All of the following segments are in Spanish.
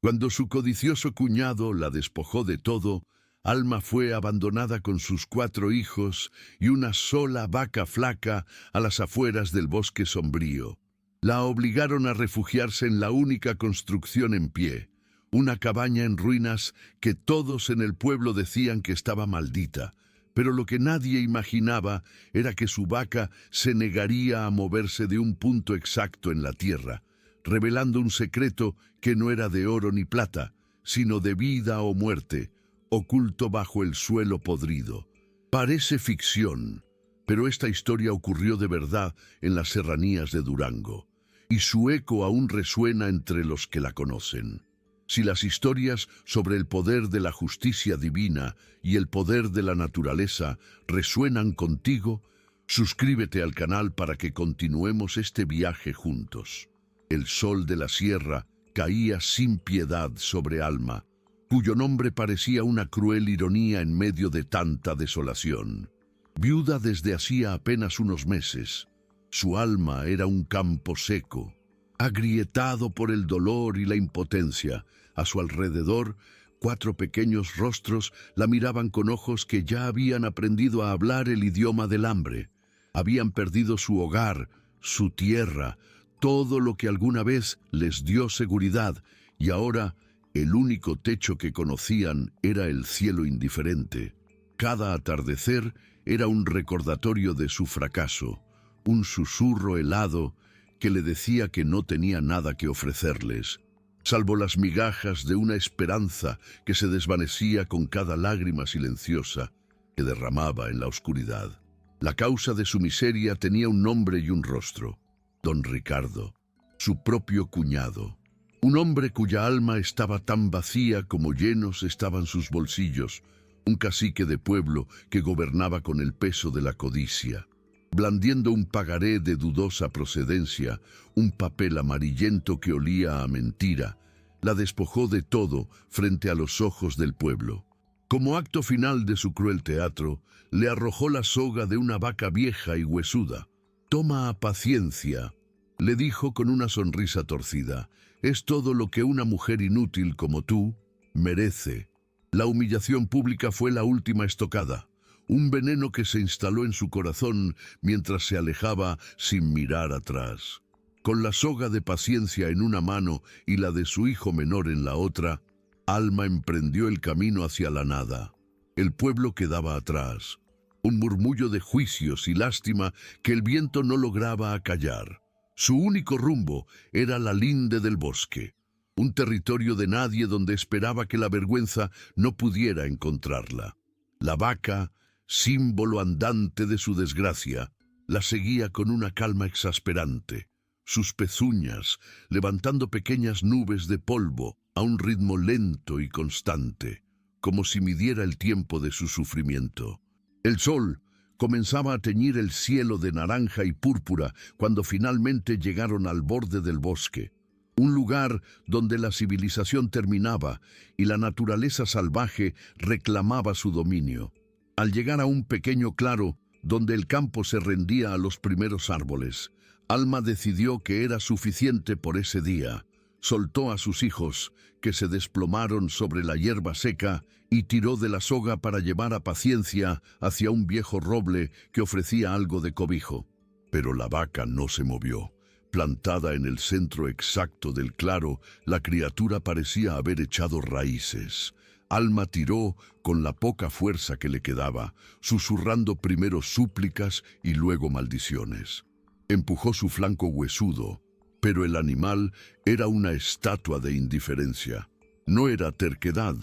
Cuando su codicioso cuñado la despojó de todo, Alma fue abandonada con sus 4 hijos y una sola vaca flaca a las afueras del bosque sombrío. La obligaron a refugiarse en la única construcción en pie, una cabaña en ruinas que todos en el pueblo decían que estaba maldita, pero lo que nadie imaginaba era que su vaca se negaría a moverse de un punto exacto en la tierra, revelando un secreto que no era de oro ni plata, sino de vida o muerte, oculto bajo el suelo podrido. Parece ficción, pero esta historia ocurrió de verdad en las serranías de Durango, y su eco aún resuena entre los que la conocen. Si las historias sobre el poder de la justicia divina y el poder de la naturaleza resuenan contigo, suscríbete al canal para que continuemos este viaje juntos. El sol de la sierra caía sin piedad sobre Alma, cuyo nombre parecía una cruel ironía en medio de tanta desolación. Viuda desde hacía apenas unos meses, su alma era un campo seco, agrietado por el dolor y la impotencia. A su alrededor, 4 pequeños rostros la miraban con ojos que ya habían aprendido a hablar el idioma del hambre. Habían perdido su hogar, su tierra, todo lo que alguna vez les dio seguridad, y ahora el único techo que conocían era el cielo indiferente. Cada atardecer era un recordatorio de su fracaso, un susurro helado que le decía que no tenía nada que ofrecerles, salvo las migajas de una esperanza que se desvanecía con cada lágrima silenciosa que derramaba en la oscuridad. La causa de su miseria tenía un nombre y un rostro: Don Ricardo, su propio cuñado. Un hombre cuya alma estaba tan vacía como llenos estaban sus bolsillos, un cacique de pueblo que gobernaba con el peso de la codicia. Blandiendo un pagaré de dudosa procedencia, un papel amarillento que olía a mentira, la despojó de todo frente a los ojos del pueblo. Como acto final de su cruel teatro, le arrojó la soga de una vaca vieja y huesuda. «Toma paciencia», le dijo con una sonrisa torcida. «Es todo lo que una mujer inútil como tú merece». La humillación pública fue la última estocada, un veneno que se instaló en su corazón mientras se alejaba sin mirar atrás. Con la soga de paciencia en una mano y la de su hijo menor en la otra, Alma emprendió el camino hacia la nada. El pueblo quedaba atrás, un murmullo de juicios y lástima que el viento no lograba acallar. Su único rumbo era la linde del bosque, un territorio de nadie donde esperaba que la vergüenza no pudiera encontrarla. La vaca, símbolo andante de su desgracia, la seguía con una calma exasperante, sus pezuñas levantando pequeñas nubes de polvo a un ritmo lento y constante, como si midiera el tiempo de su sufrimiento. El sol comenzaba a teñir el cielo de naranja y púrpura cuando finalmente llegaron al borde del bosque, un lugar donde la civilización terminaba y la naturaleza salvaje reclamaba su dominio. Al llegar a un pequeño claro donde el campo se rendía a los primeros árboles, Alma decidió que era suficiente por ese día. Soltó a sus hijos, que se desplomaron sobre la hierba seca, y tiró de la soga para llevar a Paciencia hacia un viejo roble que ofrecía algo de cobijo. Pero la vaca no se movió. Plantada en el centro exacto del claro, la criatura parecía haber echado raíces. Alma tiró con la poca fuerza que le quedaba, susurrando primero súplicas y luego maldiciones. Empujó su flanco huesudo, pero el animal era una estatua de indiferencia. No era terquedad,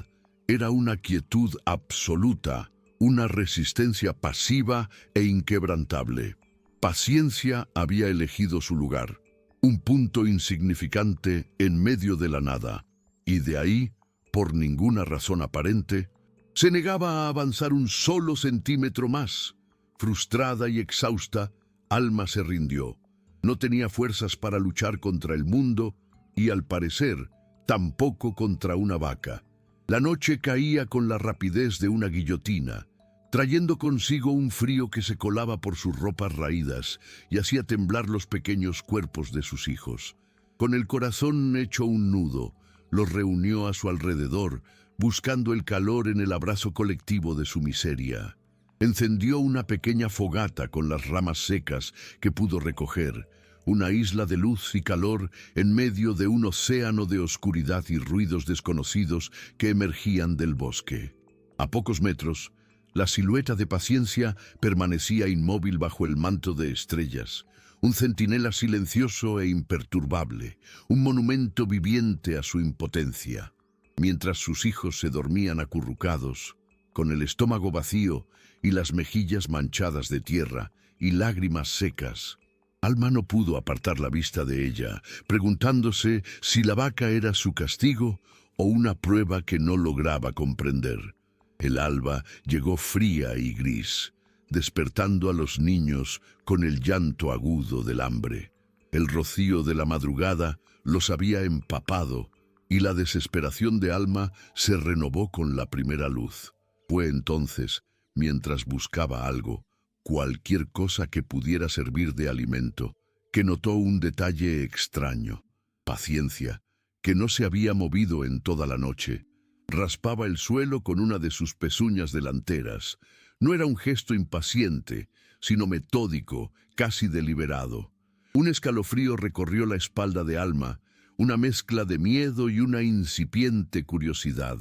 era una quietud absoluta, una resistencia pasiva e inquebrantable. Paciencia había elegido su lugar, un punto insignificante en medio de la nada, y de ahí, por ninguna razón aparente, se negaba a avanzar un solo centímetro más. Frustrada y exhausta, Alma se rindió. No tenía fuerzas para luchar contra el mundo y, al parecer, tampoco contra una vaca. La noche caía con la rapidez de una guillotina, trayendo consigo un frío que se colaba por sus ropas raídas y hacía temblar los pequeños cuerpos de sus hijos. Con el corazón hecho un nudo, Los reunió a su alrededor, buscando el calor en el abrazo colectivo de su miseria. Encendió una pequeña fogata con las ramas secas que pudo recoger, una isla de luz y calor en medio de un océano de oscuridad y ruidos desconocidos que emergían del bosque. A pocos metros, la silueta de Paciencia permanecía inmóvil bajo el manto de estrellas, un centinela silencioso e imperturbable, un monumento viviente a su impotencia. Mientras sus hijos se dormían acurrucados, con el estómago vacío y las mejillas manchadas de tierra y lágrimas secas, Alma no pudo apartar la vista de ella, preguntándose si la vaca era su castigo o una prueba que no lograba comprender. El alba llegó fría y gris, despertando a los niños con el llanto agudo del hambre. El rocío de la madrugada los había empapado y la desesperación de Alma se renovó con la primera luz. Fue entonces, mientras buscaba algo, cualquier cosa que pudiera servir de alimento, que notó un detalle extraño. Paciencia, que no se había movido en toda la noche, raspaba el suelo con una de sus pezuñas delanteras. No era un gesto impaciente, sino metódico, casi deliberado. Un escalofrío recorrió la espalda de Alma, una mezcla de miedo y una incipiente curiosidad.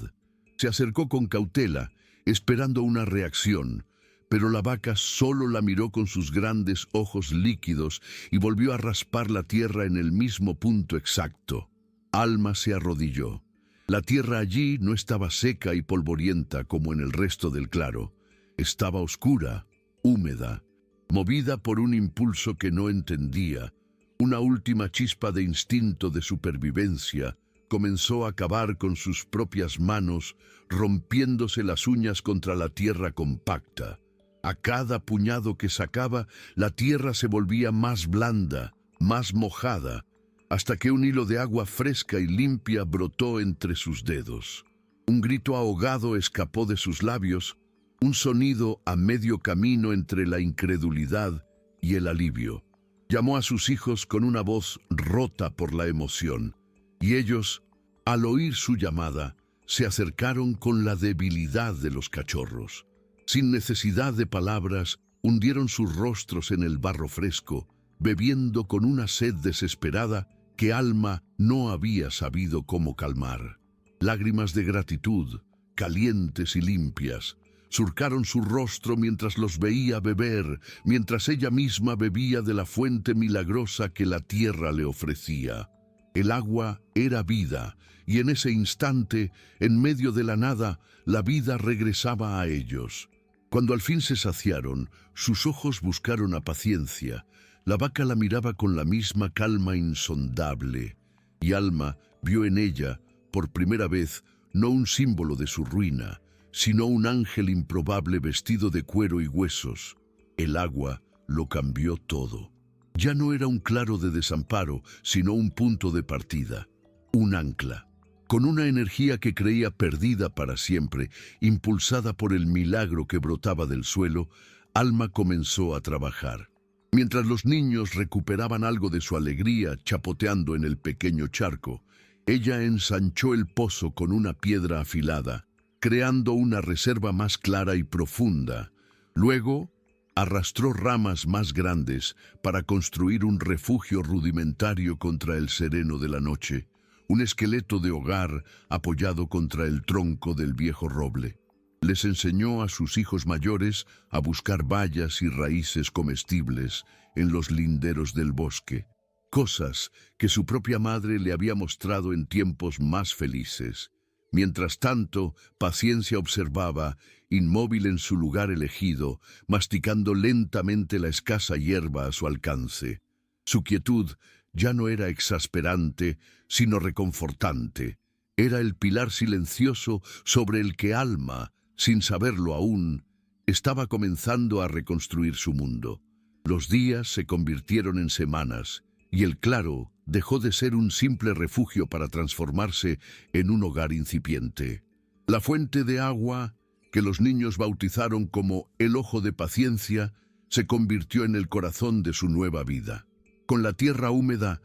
Se acercó con cautela, esperando una reacción, pero la vaca solo la miró con sus grandes ojos líquidos y volvió a raspar la tierra en el mismo punto exacto. Alma se arrodilló. La tierra allí no estaba seca y polvorienta como en el resto del claro. Estaba oscura, húmeda, movida por un impulso que no entendía. Una última chispa de instinto de supervivencia comenzó a cavar con sus propias manos, rompiéndose las uñas contra la tierra compacta. A cada puñado que sacaba, la tierra se volvía más blanda, más mojada, hasta que un hilo de agua fresca y limpia brotó entre sus dedos. Un grito ahogado escapó de sus labios, un sonido a medio camino entre la incredulidad y el alivio. Llamó a sus hijos con una voz rota por la emoción, y ellos, al oír su llamada, se acercaron con la debilidad de los cachorros. Sin necesidad de palabras, hundieron sus rostros en el barro fresco, bebiendo con una sed desesperada que Alma no había sabido cómo calmar. Lágrimas de gratitud, calientes y limpias, surcaron su rostro mientras los veía beber, mientras ella misma bebía de la fuente milagrosa que la tierra le ofrecía. El agua era vida, y en ese instante, en medio de la nada, la vida regresaba a ellos. Cuando al fin se saciaron, sus ojos buscaron a Paciencia. La vaca la miraba con la misma calma insondable, y Alma vio en ella, por primera vez, no un símbolo de su ruina, sino un ángel improbable vestido de cuero y huesos. El agua lo cambió todo. Ya no era un claro de desamparo, sino un punto de partida, un ancla. Con una energía que creía perdida para siempre, impulsada por el milagro que brotaba del suelo, Alma comenzó a trabajar. Mientras los niños recuperaban algo de su alegría chapoteando en el pequeño charco, ella ensanchó el pozo con una piedra afilada, creando una reserva más clara y profunda. Luego, arrastró ramas más grandes para construir un refugio rudimentario contra el sereno de la noche, un esqueleto de hogar apoyado contra el tronco del viejo roble. Les enseñó a sus hijos mayores a buscar bayas y raíces comestibles en los linderos del bosque, cosas que su propia madre le había mostrado en tiempos más felices. Mientras tanto, Paciencia observaba, inmóvil en su lugar elegido, masticando lentamente la escasa hierba a su alcance. Su quietud ya no era exasperante, sino reconfortante. Era el pilar silencioso sobre el que Alma, sin saberlo aún, estaba comenzando a reconstruir su mundo. Los días se convirtieron en semanas, y el claro dejó de ser un simple refugio para transformarse en un hogar incipiente. La fuente de agua, que los niños bautizaron como el ojo de Paciencia, se convirtió en el corazón de su nueva vida. Con la tierra húmeda,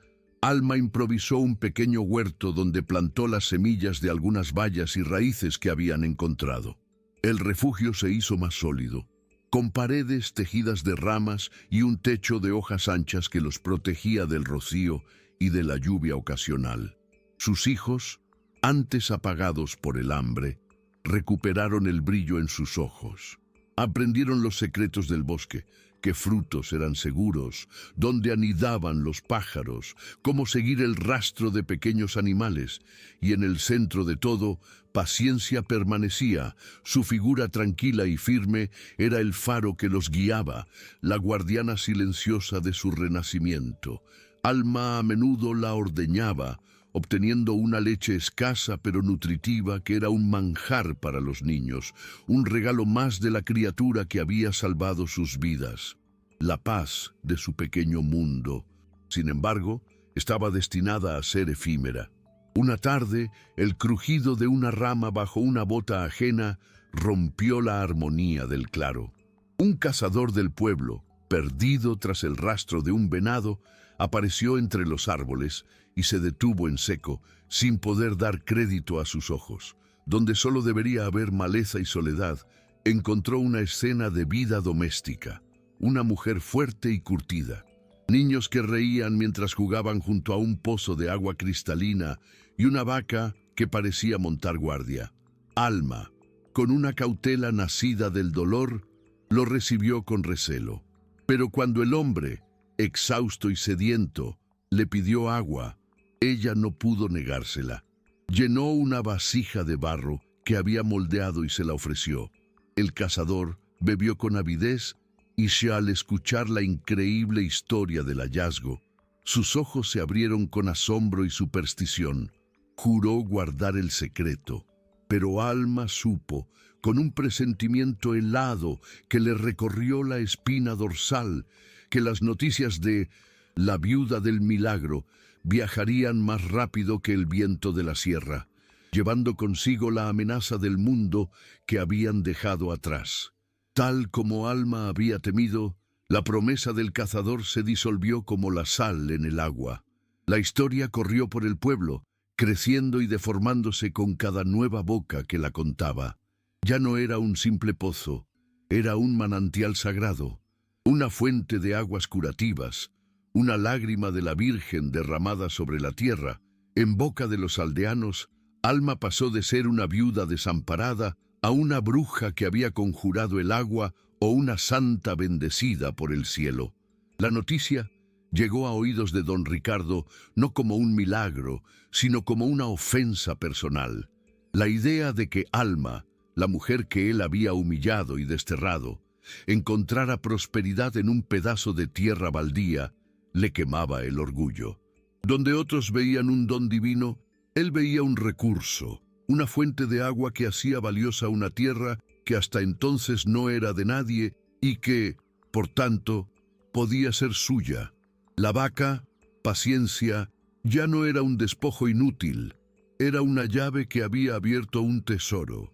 Alma improvisó un pequeño huerto donde plantó las semillas de algunas bayas y raíces que habían encontrado. El refugio se hizo más sólido, con paredes tejidas de ramas y un techo de hojas anchas que los protegía del rocío y de la lluvia ocasional. Sus hijos, antes apagados por el hambre, recuperaron el brillo en sus ojos. Aprendieron los secretos del bosque, qué frutos eran seguros, dónde anidaban los pájaros, cómo seguir el rastro de pequeños animales, y en el centro de todo, Paciencia permanecía. Su figura tranquila y firme era el faro que los guiaba, la guardiana silenciosa de su renacimiento. Alma a menudo la ordeñaba, obteniendo una leche escasa pero nutritiva que era un manjar para los niños, un regalo más de la criatura que había salvado sus vidas. La paz de su pequeño mundo, sin embargo, estaba destinada a ser efímera. Una tarde, el crujido de una rama bajo una bota ajena rompió la armonía del claro. Un cazador del pueblo, perdido tras el rastro de un venado, apareció entre los árboles y se detuvo en seco, sin poder dar crédito a sus ojos. Donde solo debería haber maleza y soledad, encontró una escena de vida doméstica, una mujer fuerte y curtida, niños que reían mientras jugaban junto a un pozo de agua cristalina y una vaca que parecía montar guardia. Alma, con una cautela nacida del dolor, lo recibió con recelo. Pero cuando el hombre, exhausto y sediento, le pidió agua, ella no pudo negársela. Llenó una vasija de barro que había moldeado y se la ofreció. El cazador bebió con avidez y al escuchar la increíble historia del hallazgo, sus ojos se abrieron con asombro y superstición. Juró guardar el secreto, pero Alma supo, con un presentimiento helado que le recorrió la espina dorsal, que las noticias de la viuda del milagro viajarían más rápido que el viento de la sierra, llevando consigo la amenaza del mundo que habían dejado atrás. Tal como Alma había temido, la promesa del cazador se disolvió como la sal en el agua. La historia corrió por el pueblo, creciendo y deformándose con cada nueva boca que la contaba. Ya no era un simple pozo, era un manantial sagrado, una fuente de aguas curativas, una lágrima de la Virgen derramada sobre la tierra. En boca de los aldeanos, Alma pasó de ser una viuda desamparada a una bruja que había conjurado el agua o una santa bendecida por el cielo. La noticia llegó a oídos de don Ricardo no como un milagro, sino como una ofensa personal. La idea de que Alma, la mujer que él había humillado y desterrado, encontrara prosperidad en un pedazo de tierra baldía, le quemaba el orgullo. Donde otros veían un don divino, él veía un recurso, una fuente de agua que hacía valiosa una tierra que hasta entonces no era de nadie y que, por tanto, podía ser suya. La vaca, Paciencia, ya no era un despojo inútil, era una llave que había abierto un tesoro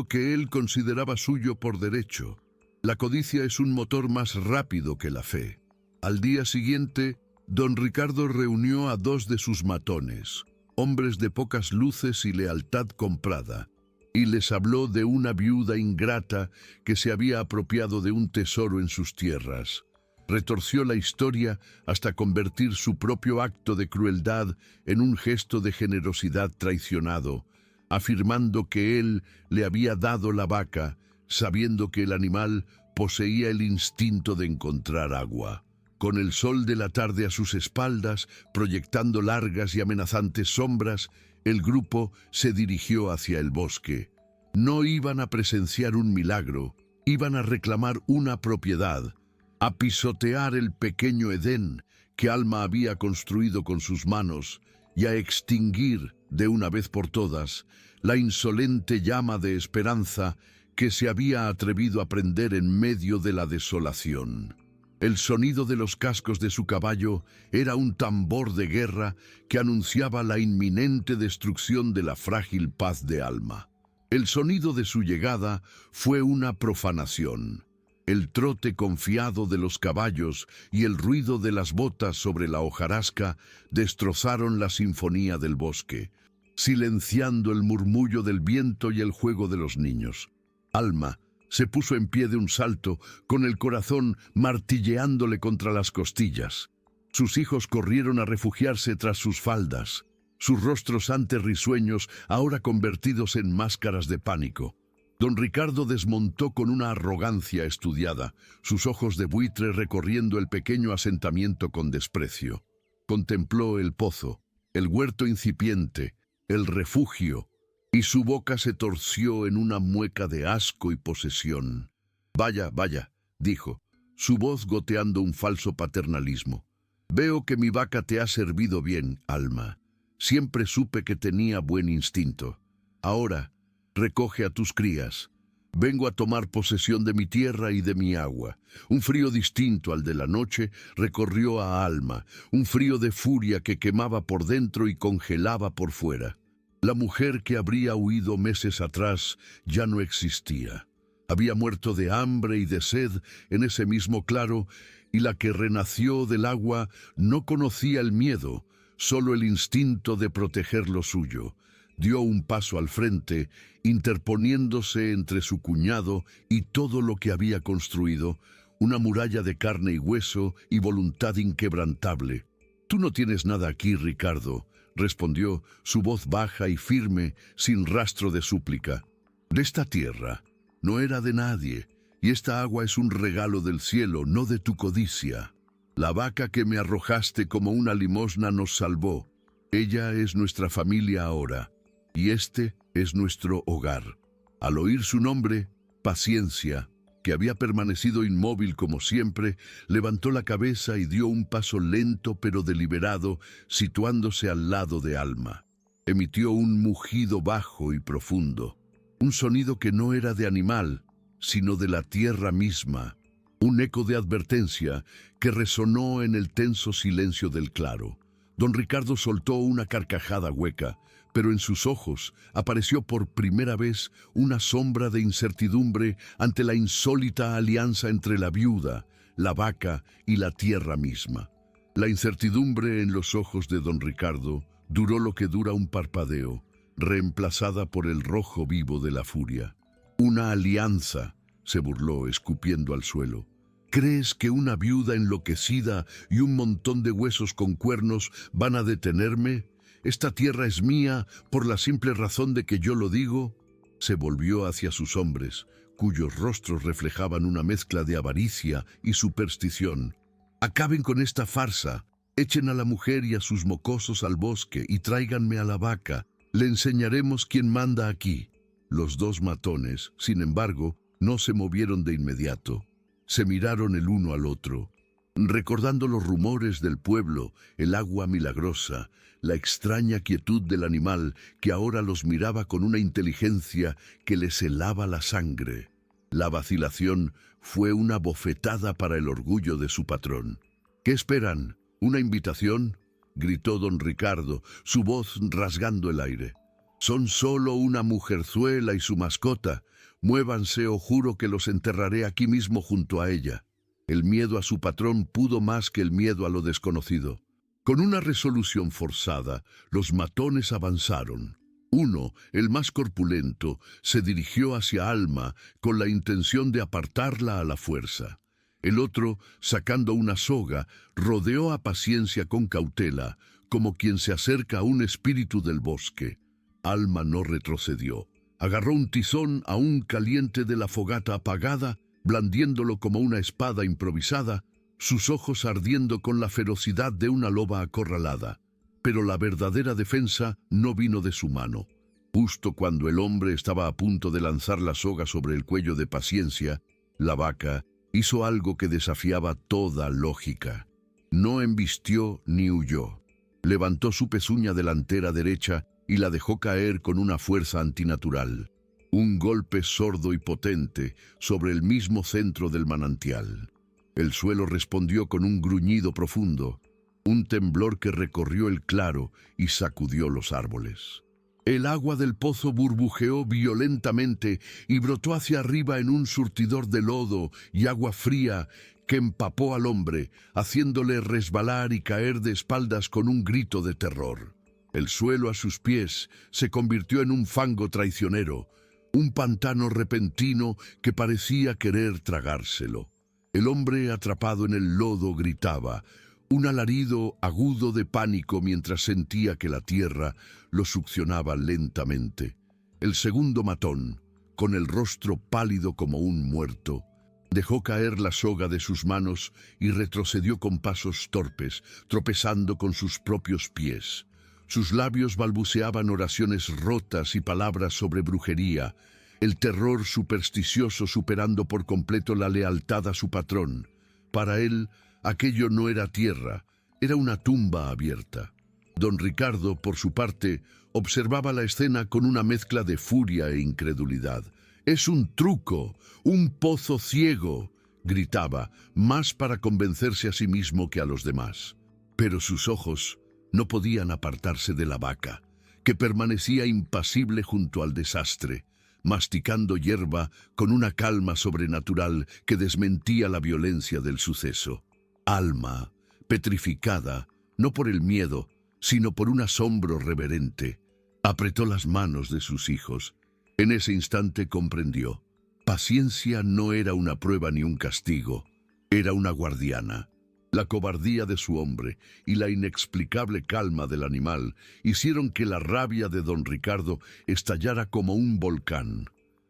que él consideraba suyo por derecho. La codicia es un motor más rápido que la fe. Al día siguiente, don Ricardo reunió a 2 de sus matones, hombres de pocas luces y lealtad comprada, y les habló de una viuda ingrata que se había apropiado de un tesoro en sus tierras. Retorció la historia hasta convertir su propio acto de crueldad en un gesto de generosidad traicionado, afirmando que él le había dado la vaca, sabiendo que el animal poseía el instinto de encontrar agua. Con el sol de la tarde a sus espaldas, proyectando largas y amenazantes sombras, el grupo se dirigió hacia el bosque. No iban a presenciar un milagro, iban a reclamar una propiedad, a pisotear el pequeño Edén que Alma había construido con sus manos y a extinguir, de una vez por todas, la insolente llama de esperanza que se había atrevido a prender en medio de la desolación. El sonido de los cascos de su caballo era un tambor de guerra que anunciaba la inminente destrucción de la frágil paz de Alma. El sonido de su llegada fue una profanación. El trote confiado de los caballos y el ruido de las botas sobre la hojarasca destrozaron la sinfonía del bosque, silenciando el murmullo del viento y el juego de los niños. Alma se puso en pie de un salto, con el corazón martilleándole contra las costillas. Sus hijos corrieron a refugiarse tras sus faldas, sus rostros antes risueños, ahora convertidos en máscaras de pánico. Don Ricardo desmontó con una arrogancia estudiada, sus ojos de buitre recorriendo el pequeño asentamiento con desprecio. Contempló el pozo, el huerto incipiente, el refugio, y su boca se torció en una mueca de asco y posesión. «Vaya, vaya», dijo, su voz goteando un falso paternalismo. «Veo que mi vaca te ha servido bien, Alma. Siempre supe que tenía buen instinto. Ahora, recoge a tus crías. Vengo a tomar posesión de mi tierra y de mi agua». Un frío distinto al de la noche recorrió a Alma, un frío de furia que quemaba por dentro y congelaba por fuera. La mujer que habría huido meses atrás ya no existía. Había muerto de hambre y de sed en ese mismo claro, y la que renació del agua no conocía el miedo, solo el instinto de proteger lo suyo. Dio un paso al frente, interponiéndose entre su cuñado y todo lo que había construido, una muralla de carne y hueso y voluntad inquebrantable. «Tú no tienes nada aquí, Ricardo», respondió, su voz baja y firme, sin rastro de súplica. «De esta tierra no era de nadie, y esta agua es un regalo del cielo, no de tu codicia. La vaca que me arrojaste como una limosna nos salvó. Ella es nuestra familia ahora, y este es nuestro hogar». Al oír su nombre, Paciencia, que había permanecido inmóvil como siempre, levantó la cabeza y dio un paso lento pero deliberado, situándose al lado de Alma. Emitió un mugido bajo y profundo, un sonido que no era de animal, sino de la tierra misma, un eco de advertencia que resonó en el tenso silencio del claro. Don Ricardo soltó una carcajada hueca, pero en sus ojos apareció por primera vez una sombra de incertidumbre ante la insólita alianza entre la viuda, la vaca y la tierra misma. La incertidumbre en los ojos de don Ricardo duró lo que dura un parpadeo, reemplazada por el rojo vivo de la furia. «Una alianza», se burló, escupiendo al suelo. «¿Crees que una viuda enloquecida y un montón de huesos con cuernos van a detenerme? Esta tierra es mía por la simple razón de que yo lo digo». Se volvió hacia sus hombres, cuyos rostros reflejaban una mezcla de avaricia y superstición. «Acaben con esta farsa. Echen a la mujer y a sus mocosos al bosque y tráiganme a la vaca. Le enseñaremos quién manda aquí». Los dos matones, sin embargo, no se movieron de inmediato. Se miraron el uno al otro, recordando los rumores del pueblo, el agua milagrosa, la extraña quietud del animal que ahora los miraba con una inteligencia que les helaba la sangre. La vacilación fue una bofetada para el orgullo de su patrón. «¿Qué esperan? ¿Una invitación?», gritó don Ricardo, su voz rasgando el aire. «Son solo una mujerzuela y su mascota. Muévanse o juro que los enterraré aquí mismo junto a ella». El miedo a su patrón pudo más que el miedo a lo desconocido. Con una resolución forzada, los matones avanzaron. Uno, el más corpulento, se dirigió hacia Alma con la intención de apartarla a la fuerza. El otro, sacando una soga, rodeó a Paciencia con cautela, como quien se acerca a un espíritu del bosque. Alma no retrocedió. Agarró un tizón aún caliente de la fogata apagada, blandiéndolo como una espada improvisada, sus ojos ardiendo con la ferocidad de una loba acorralada. Pero la verdadera defensa no vino de su mano. Justo cuando el hombre estaba a punto de lanzar la soga sobre el cuello de Paciencia, la vaca hizo algo que desafiaba toda lógica. No embistió ni huyó. Levantó su pezuña delantera derecha y la dejó caer con una fuerza antinatural. Un golpe sordo y potente sobre el mismo centro del manantial. El suelo respondió con un gruñido profundo, un temblor que recorrió el claro y sacudió los árboles. El agua del pozo burbujeó violentamente y brotó hacia arriba en un surtidor de lodo y agua fría que empapó al hombre, haciéndole resbalar y caer de espaldas con un grito de terror. El suelo a sus pies se convirtió en un fango traicionero, un pantano repentino que parecía querer tragárselo. El hombre atrapado en el lodo gritaba, un alarido agudo de pánico mientras sentía que la tierra lo succionaba lentamente. El segundo matón, con el rostro pálido como un muerto, dejó caer la soga de sus manos y retrocedió con pasos torpes, tropezando con sus propios pies. Sus labios balbuceaban oraciones rotas y palabras sobre brujería, el terror supersticioso superando por completo la lealtad a su patrón. Para él, aquello no era tierra, era una tumba abierta. Don Ricardo, por su parte, observaba la escena con una mezcla de furia e incredulidad. «Es un truco, un pozo ciego», gritaba, más para convencerse a sí mismo que a los demás. Pero sus ojos no podían apartarse de la vaca, que permanecía impasible junto al desastre, masticando hierba con una calma sobrenatural que desmentía la violencia del suceso. Alma, petrificada, no por el miedo, sino por un asombro reverente, apretó las manos de sus hijos. En ese instante comprendió. Paciencia no era una prueba ni un castigo, era una guardiana. La cobardía de su hombre y la inexplicable calma del animal hicieron que la rabia de don Ricardo estallara como un volcán.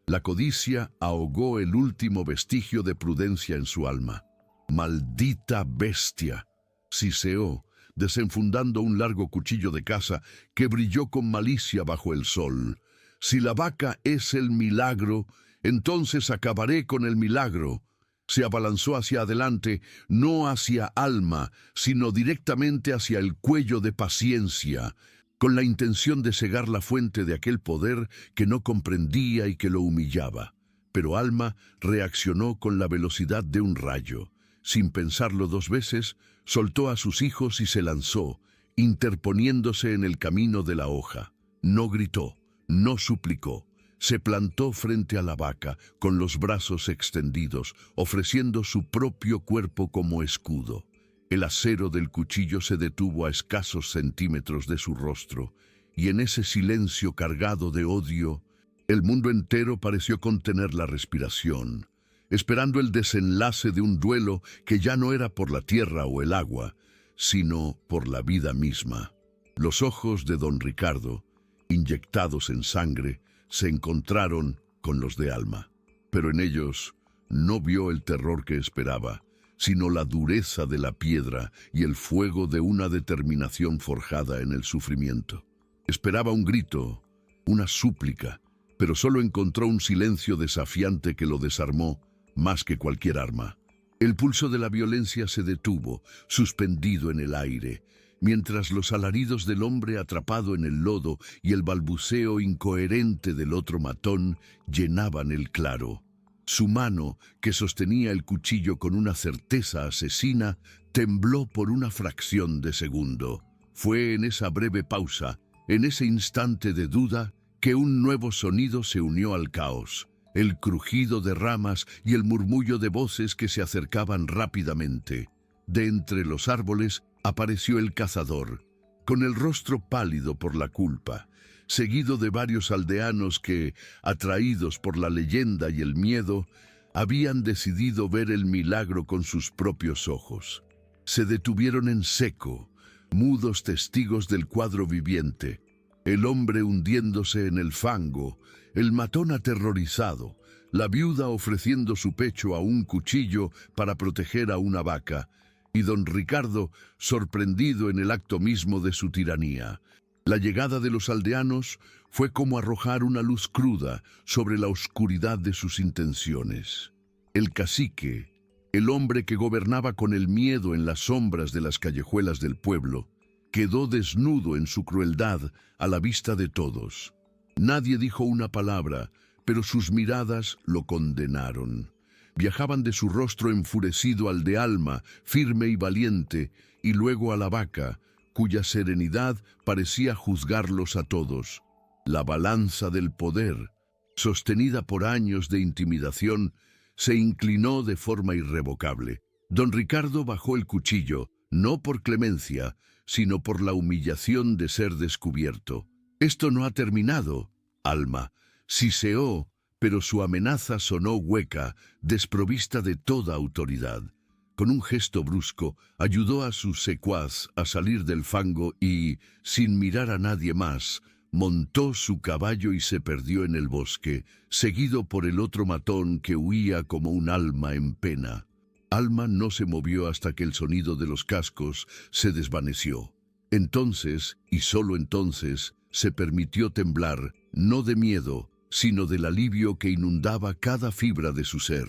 La codicia ahogó el último vestigio de prudencia en su alma. «¡Maldita bestia!», siseó, desenfundando un largo cuchillo de caza que brilló con malicia bajo el sol. «Si la vaca es el milagro, entonces acabaré con el milagro». Se abalanzó hacia adelante, no hacia Alma, sino directamente hacia el cuello de Paciencia, con la intención de cegar la fuente de aquel poder que no comprendía y que lo humillaba. Pero Alma reaccionó con la velocidad de un rayo. Sin pensarlo dos veces, soltó a sus hijos y se lanzó, interponiéndose en el camino de la hoja. No gritó, no suplicó. Se plantó frente a la vaca, con los brazos extendidos, ofreciendo su propio cuerpo como escudo. El acero del cuchillo se detuvo a escasos centímetros de su rostro, y en ese silencio cargado de odio, el mundo entero pareció contener la respiración, esperando el desenlace de un duelo que ya no era por la tierra o el agua, sino por la vida misma. Los ojos de don Ricardo, inyectados en sangre, se encontraron con los de Alma, pero en ellos no vio el terror que esperaba, sino la dureza de la piedra y el fuego de una determinación forjada en el sufrimiento. Esperaba un grito, una súplica, pero solo encontró un silencio desafiante que lo desarmó más que cualquier arma. El pulso de la violencia se detuvo, suspendido en el aire, mientras los alaridos del hombre atrapado en el lodo y el balbuceo incoherente del otro matón llenaban el claro. Su mano, que sostenía el cuchillo con una certeza asesina, tembló por una fracción de segundo. Fue en esa breve pausa, en ese instante de duda, que un nuevo sonido se unió al caos, el crujido de ramas y el murmullo de voces que se acercaban rápidamente. De entre los árboles apareció el cazador, con el rostro pálido por la culpa, seguido de varios aldeanos que, atraídos por la leyenda y el miedo, habían decidido ver el milagro con sus propios ojos. Se detuvieron en seco, mudos testigos del cuadro viviente, el hombre hundiéndose en el fango, el matón aterrorizado, la viuda ofreciendo su pecho a un cuchillo para proteger a una vaca, y don Ricardo sorprendido en el acto mismo de su tiranía. La llegada de los aldeanos fue como arrojar una luz cruda sobre la oscuridad de sus intenciones. El cacique, el hombre que gobernaba con el miedo en las sombras de las callejuelas del pueblo, quedó desnudo en su crueldad a la vista de todos. Nadie dijo una palabra, pero sus miradas lo condenaron. Viajaban de su rostro enfurecido al de Alma, firme y valiente, y luego a la vaca, cuya serenidad parecía juzgarlos a todos. La balanza del poder, sostenida por años de intimidación, se inclinó de forma irrevocable. Don Ricardo bajó el cuchillo, no por clemencia, sino por la humillación de ser descubierto. «Esto no ha terminado, Alma», siseó, pero su amenaza sonó hueca, desprovista de toda autoridad. Con un gesto brusco, ayudó a su secuaz a salir del fango y, sin mirar a nadie más, montó su caballo y se perdió en el bosque, seguido por el otro matón que huía como un alma en pena. Alma no se movió hasta que el sonido de los cascos se desvaneció. Entonces, y solo entonces, se permitió temblar, no de miedo, sino del alivio que inundaba cada fibra de su ser.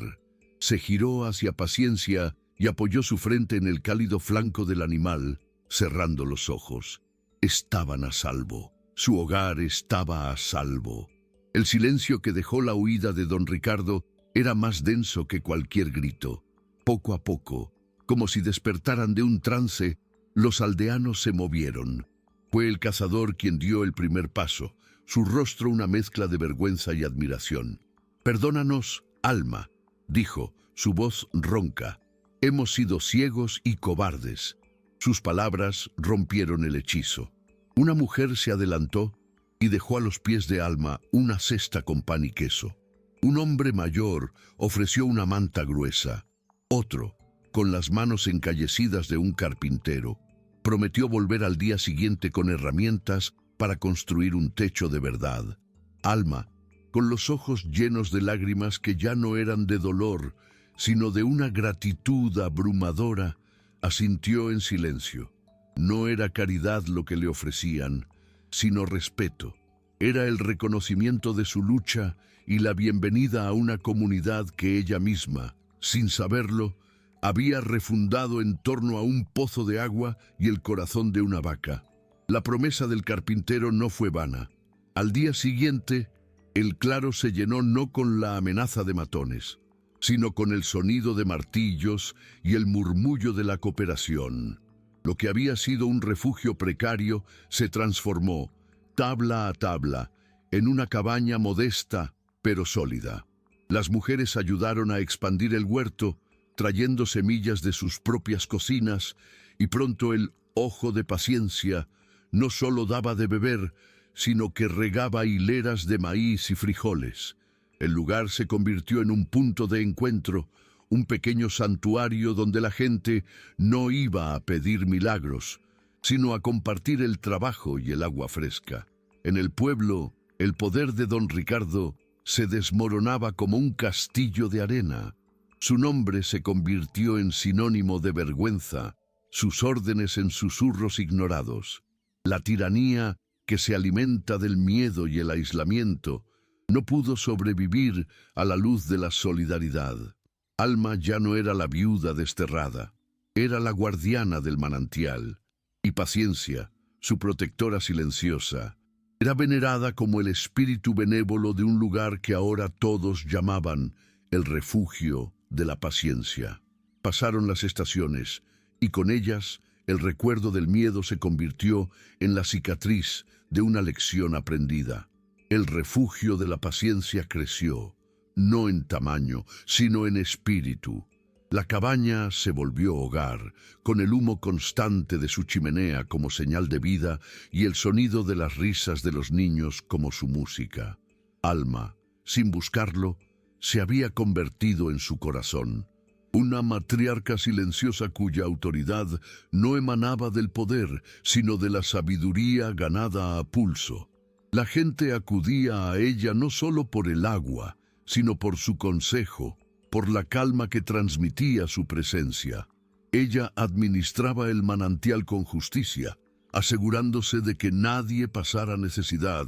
Se giró hacia Paciencia y apoyó su frente en el cálido flanco del animal, cerrando los ojos. Estaban a salvo. Su hogar estaba a salvo. El silencio que dejó la huida de don Ricardo era más denso que cualquier grito. Poco a poco, como si despertaran de un trance, los aldeanos se movieron. Fue el cazador quien dio el primer paso, su rostro una mezcla de vergüenza y admiración. «Perdónanos, Alma», dijo, su voz ronca. «Hemos sido ciegos y cobardes». Sus palabras rompieron el hechizo. Una mujer se adelantó y dejó a los pies de Alma una cesta con pan y queso. Un hombre mayor ofreció una manta gruesa. Otro, con las manos encallecidas de un carpintero, prometió volver al día siguiente con herramientas para construir un techo de verdad. Alma, con los ojos llenos de lágrimas que ya no eran de dolor, sino de una gratitud abrumadora, asintió en silencio. No era caridad lo que le ofrecían, sino respeto. Era el reconocimiento de su lucha y la bienvenida a una comunidad que ella misma, sin saberlo, había refundado en torno a un pozo de agua y el corazón de una vaca. La promesa del carpintero no fue vana. Al día siguiente, el claro se llenó no con la amenaza de matones, sino con el sonido de martillos y el murmullo de la cooperación. Lo que había sido un refugio precario se transformó, tabla a tabla, en una cabaña modesta pero sólida. Las mujeres ayudaron a expandir el huerto, trayendo semillas de sus propias cocinas, y pronto el ojo de Paciencia no solo daba de beber, sino que regaba hileras de maíz y frijoles. El lugar se convirtió en un punto de encuentro, un pequeño santuario donde la gente no iba a pedir milagros, sino a compartir el trabajo y el agua fresca. En el pueblo, el poder de don Ricardo se desmoronaba como un castillo de arena. Su nombre se convirtió en sinónimo de vergüenza, sus órdenes en susurros ignorados. La tiranía, que se alimenta del miedo y el aislamiento, no pudo sobrevivir a la luz de la solidaridad. Alma ya no era la viuda desterrada, era la guardiana del manantial, y Paciencia, su protectora silenciosa, era venerada como el espíritu benévolo de un lugar que ahora todos llamaban el refugio de la paciencia. Pasaron las estaciones, y con ellas el recuerdo del miedo se convirtió en la cicatriz de una lección aprendida. El refugio de la paciencia creció, no en tamaño, sino en espíritu. La cabaña se volvió hogar, con el humo constante de su chimenea como señal de vida y el sonido de las risas de los niños como su música. Alma, sin buscarlo, se había convertido en su corazón. Una matriarca silenciosa cuya autoridad no emanaba del poder, sino de la sabiduría ganada a pulso. La gente acudía a ella no solo por el agua, sino por su consejo, por la calma que transmitía su presencia. Ella administraba el manantial con justicia, asegurándose de que nadie pasara necesidad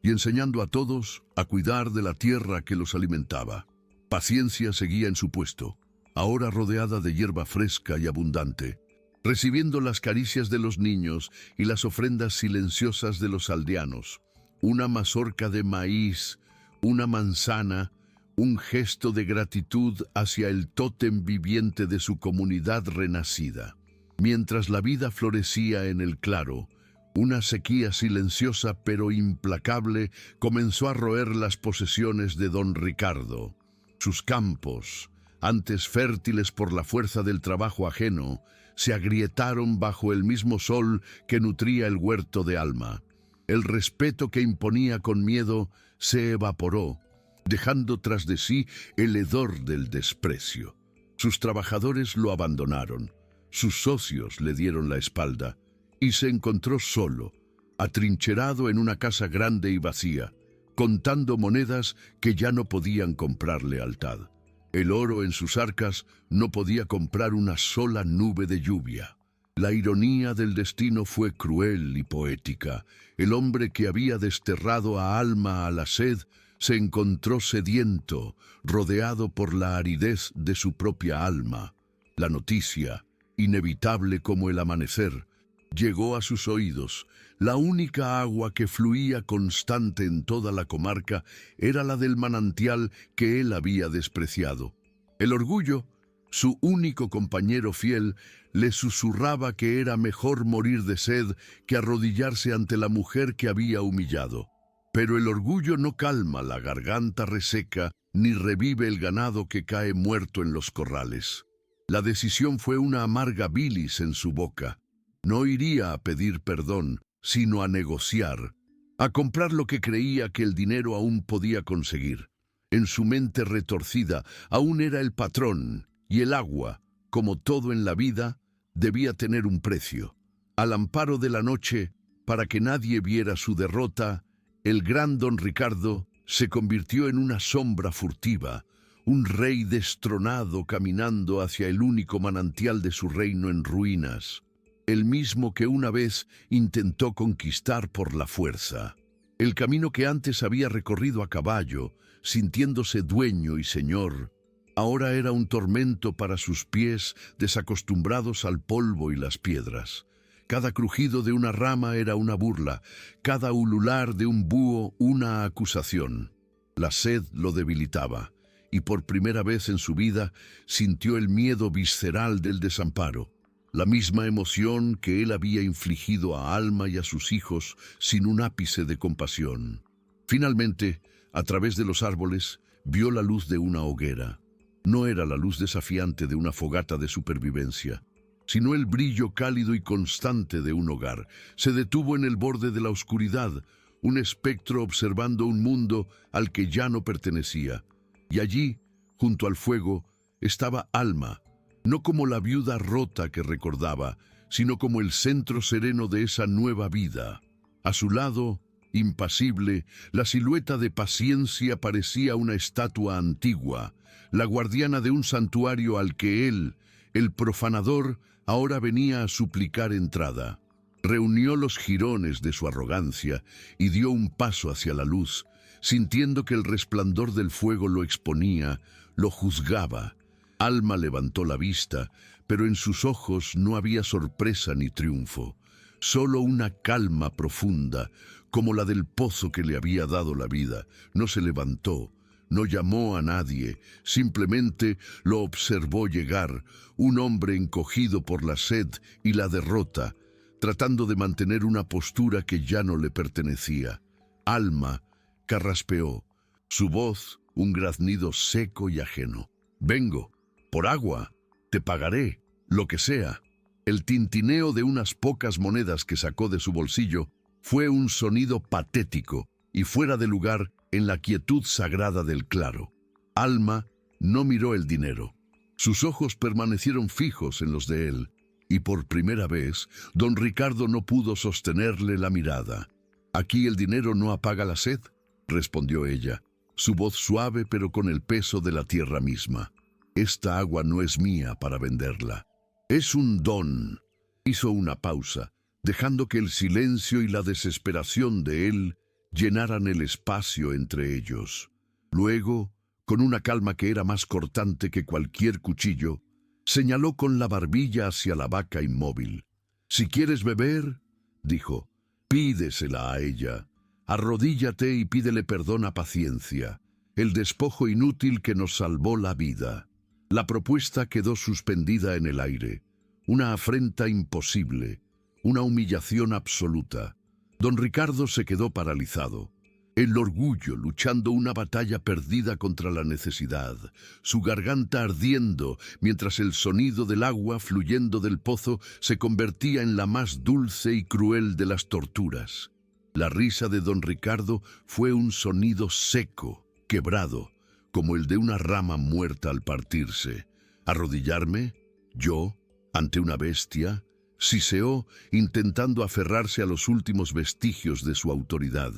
y enseñando a todos a cuidar de la tierra que los alimentaba. Paciencia seguía en su puesto, ahora rodeada de hierba fresca y abundante, recibiendo las caricias de los niños y las ofrendas silenciosas de los aldeanos. Una mazorca de maíz, una manzana, un gesto de gratitud hacia el tótem viviente de su comunidad renacida. Mientras la vida florecía en el claro, Una sequía silenciosa pero implacable comenzó a roer las posesiones de don Ricardo. Sus campos, antes fértiles por la fuerza del trabajo ajeno, se agrietaron bajo el mismo sol que nutría el huerto de Alma. El respeto que imponía con miedo se evaporó, dejando tras de sí el hedor del desprecio. Sus trabajadores lo abandonaron, sus socios le dieron la espalda, y se encontró solo, atrincherado en una casa grande y vacía, contando monedas que ya no podían comprar lealtad. El oro en sus arcas no podía comprar una sola nube de lluvia. La ironía del destino fue cruel y poética. El hombre que había desterrado a Alma a la sed se encontró sediento, rodeado por la aridez de su propia alma. La noticia, inevitable como el amanecer, llegó a sus oídos. La única agua que fluía constante en toda la comarca era la del manantial que él había despreciado. El orgullo, su único compañero fiel, le susurraba que era mejor morir de sed que arrodillarse ante la mujer que había humillado. Pero el orgullo no calma la garganta reseca ni revive el ganado que cae muerto en los corrales. La decisión fue una amarga bilis en su boca. No iría a pedir perdón, sino a negociar, a comprar lo que creía que el dinero aún podía conseguir. En su mente retorcida aún era el patrón, y el agua, como todo en la vida, debía tener un precio. Al amparo de la noche, para que nadie viera su derrota, el gran don Ricardo se convirtió en una sombra furtiva, un rey destronado caminando hacia el único manantial de su reino en ruinas, el mismo que una vez intentó conquistar por la fuerza. El camino que antes había recorrido a caballo, sintiéndose dueño y señor, ahora era un tormento para sus pies desacostumbrados al polvo y las piedras. Cada crujido de una rama era una burla, cada ulular de un búho una acusación. La sed lo debilitaba, y por primera vez en su vida sintió el miedo visceral del desamparo. La misma emoción que él había infligido a Alma y a sus hijos sin un ápice de compasión. Finalmente, a través de los árboles, vio la luz de una hoguera. No era la luz desafiante de una fogata de supervivencia, sino el brillo cálido y constante de un hogar. Se detuvo en el borde de la oscuridad, un espectro observando un mundo al que ya no pertenecía. Y allí, junto al fuego, estaba Alma, no como la viuda rota que recordaba, sino como el centro sereno de esa nueva vida. A su lado, impasible, la silueta de Paciencia parecía una estatua antigua, la guardiana de un santuario al que él, el profanador, ahora venía a suplicar entrada. Reunió los jirones de su arrogancia y dio un paso hacia la luz, sintiendo que el resplandor del fuego lo exponía, lo juzgaba. Alma levantó la vista, pero en sus ojos no había sorpresa ni triunfo, solo una calma profunda, como la del pozo que le había dado la vida. No se levantó, no llamó a nadie, simplemente lo observó llegar, un hombre encogido por la sed y la derrota, tratando de mantener una postura que ya no le pertenecía. Alma carraspeó, su voz un graznido seco y ajeno. «Vengo. Por agua, te pagaré, lo que sea». El tintineo de unas pocas monedas que sacó de su bolsillo fue un sonido patético y fuera de lugar en la quietud sagrada del claro. Alma no miró el dinero. Sus ojos permanecieron fijos en los de él, y por primera vez, don Ricardo no pudo sostenerle la mirada. «Aquí el dinero no apaga la sed», respondió ella, su voz suave pero con el peso de la tierra misma. «Esta agua no es mía para venderla. Es un don». Hizo una pausa, dejando que el silencio y la desesperación de él llenaran el espacio entre ellos. Luego, con una calma que era más cortante que cualquier cuchillo, señaló con la barbilla hacia la vaca inmóvil. «Si quieres beber», dijo, «pídesela a ella. Arrodíllate y pídele perdón a Paciencia, el despojo inútil que nos salvó la vida». La propuesta quedó suspendida en el aire, una afrenta imposible, una humillación absoluta. Don Ricardo se quedó paralizado. El orgullo luchando una batalla perdida contra la necesidad, su garganta ardiendo mientras el sonido del agua fluyendo del pozo se convertía en la más dulce y cruel de las torturas. La risa de don Ricardo fue un sonido seco, quebrado, como el de una rama muerta al partirse. ¿Arrodillarme? ¿Yo? ¿Ante una bestia? Siseó, intentando aferrarse a los últimos vestigios de su autoridad.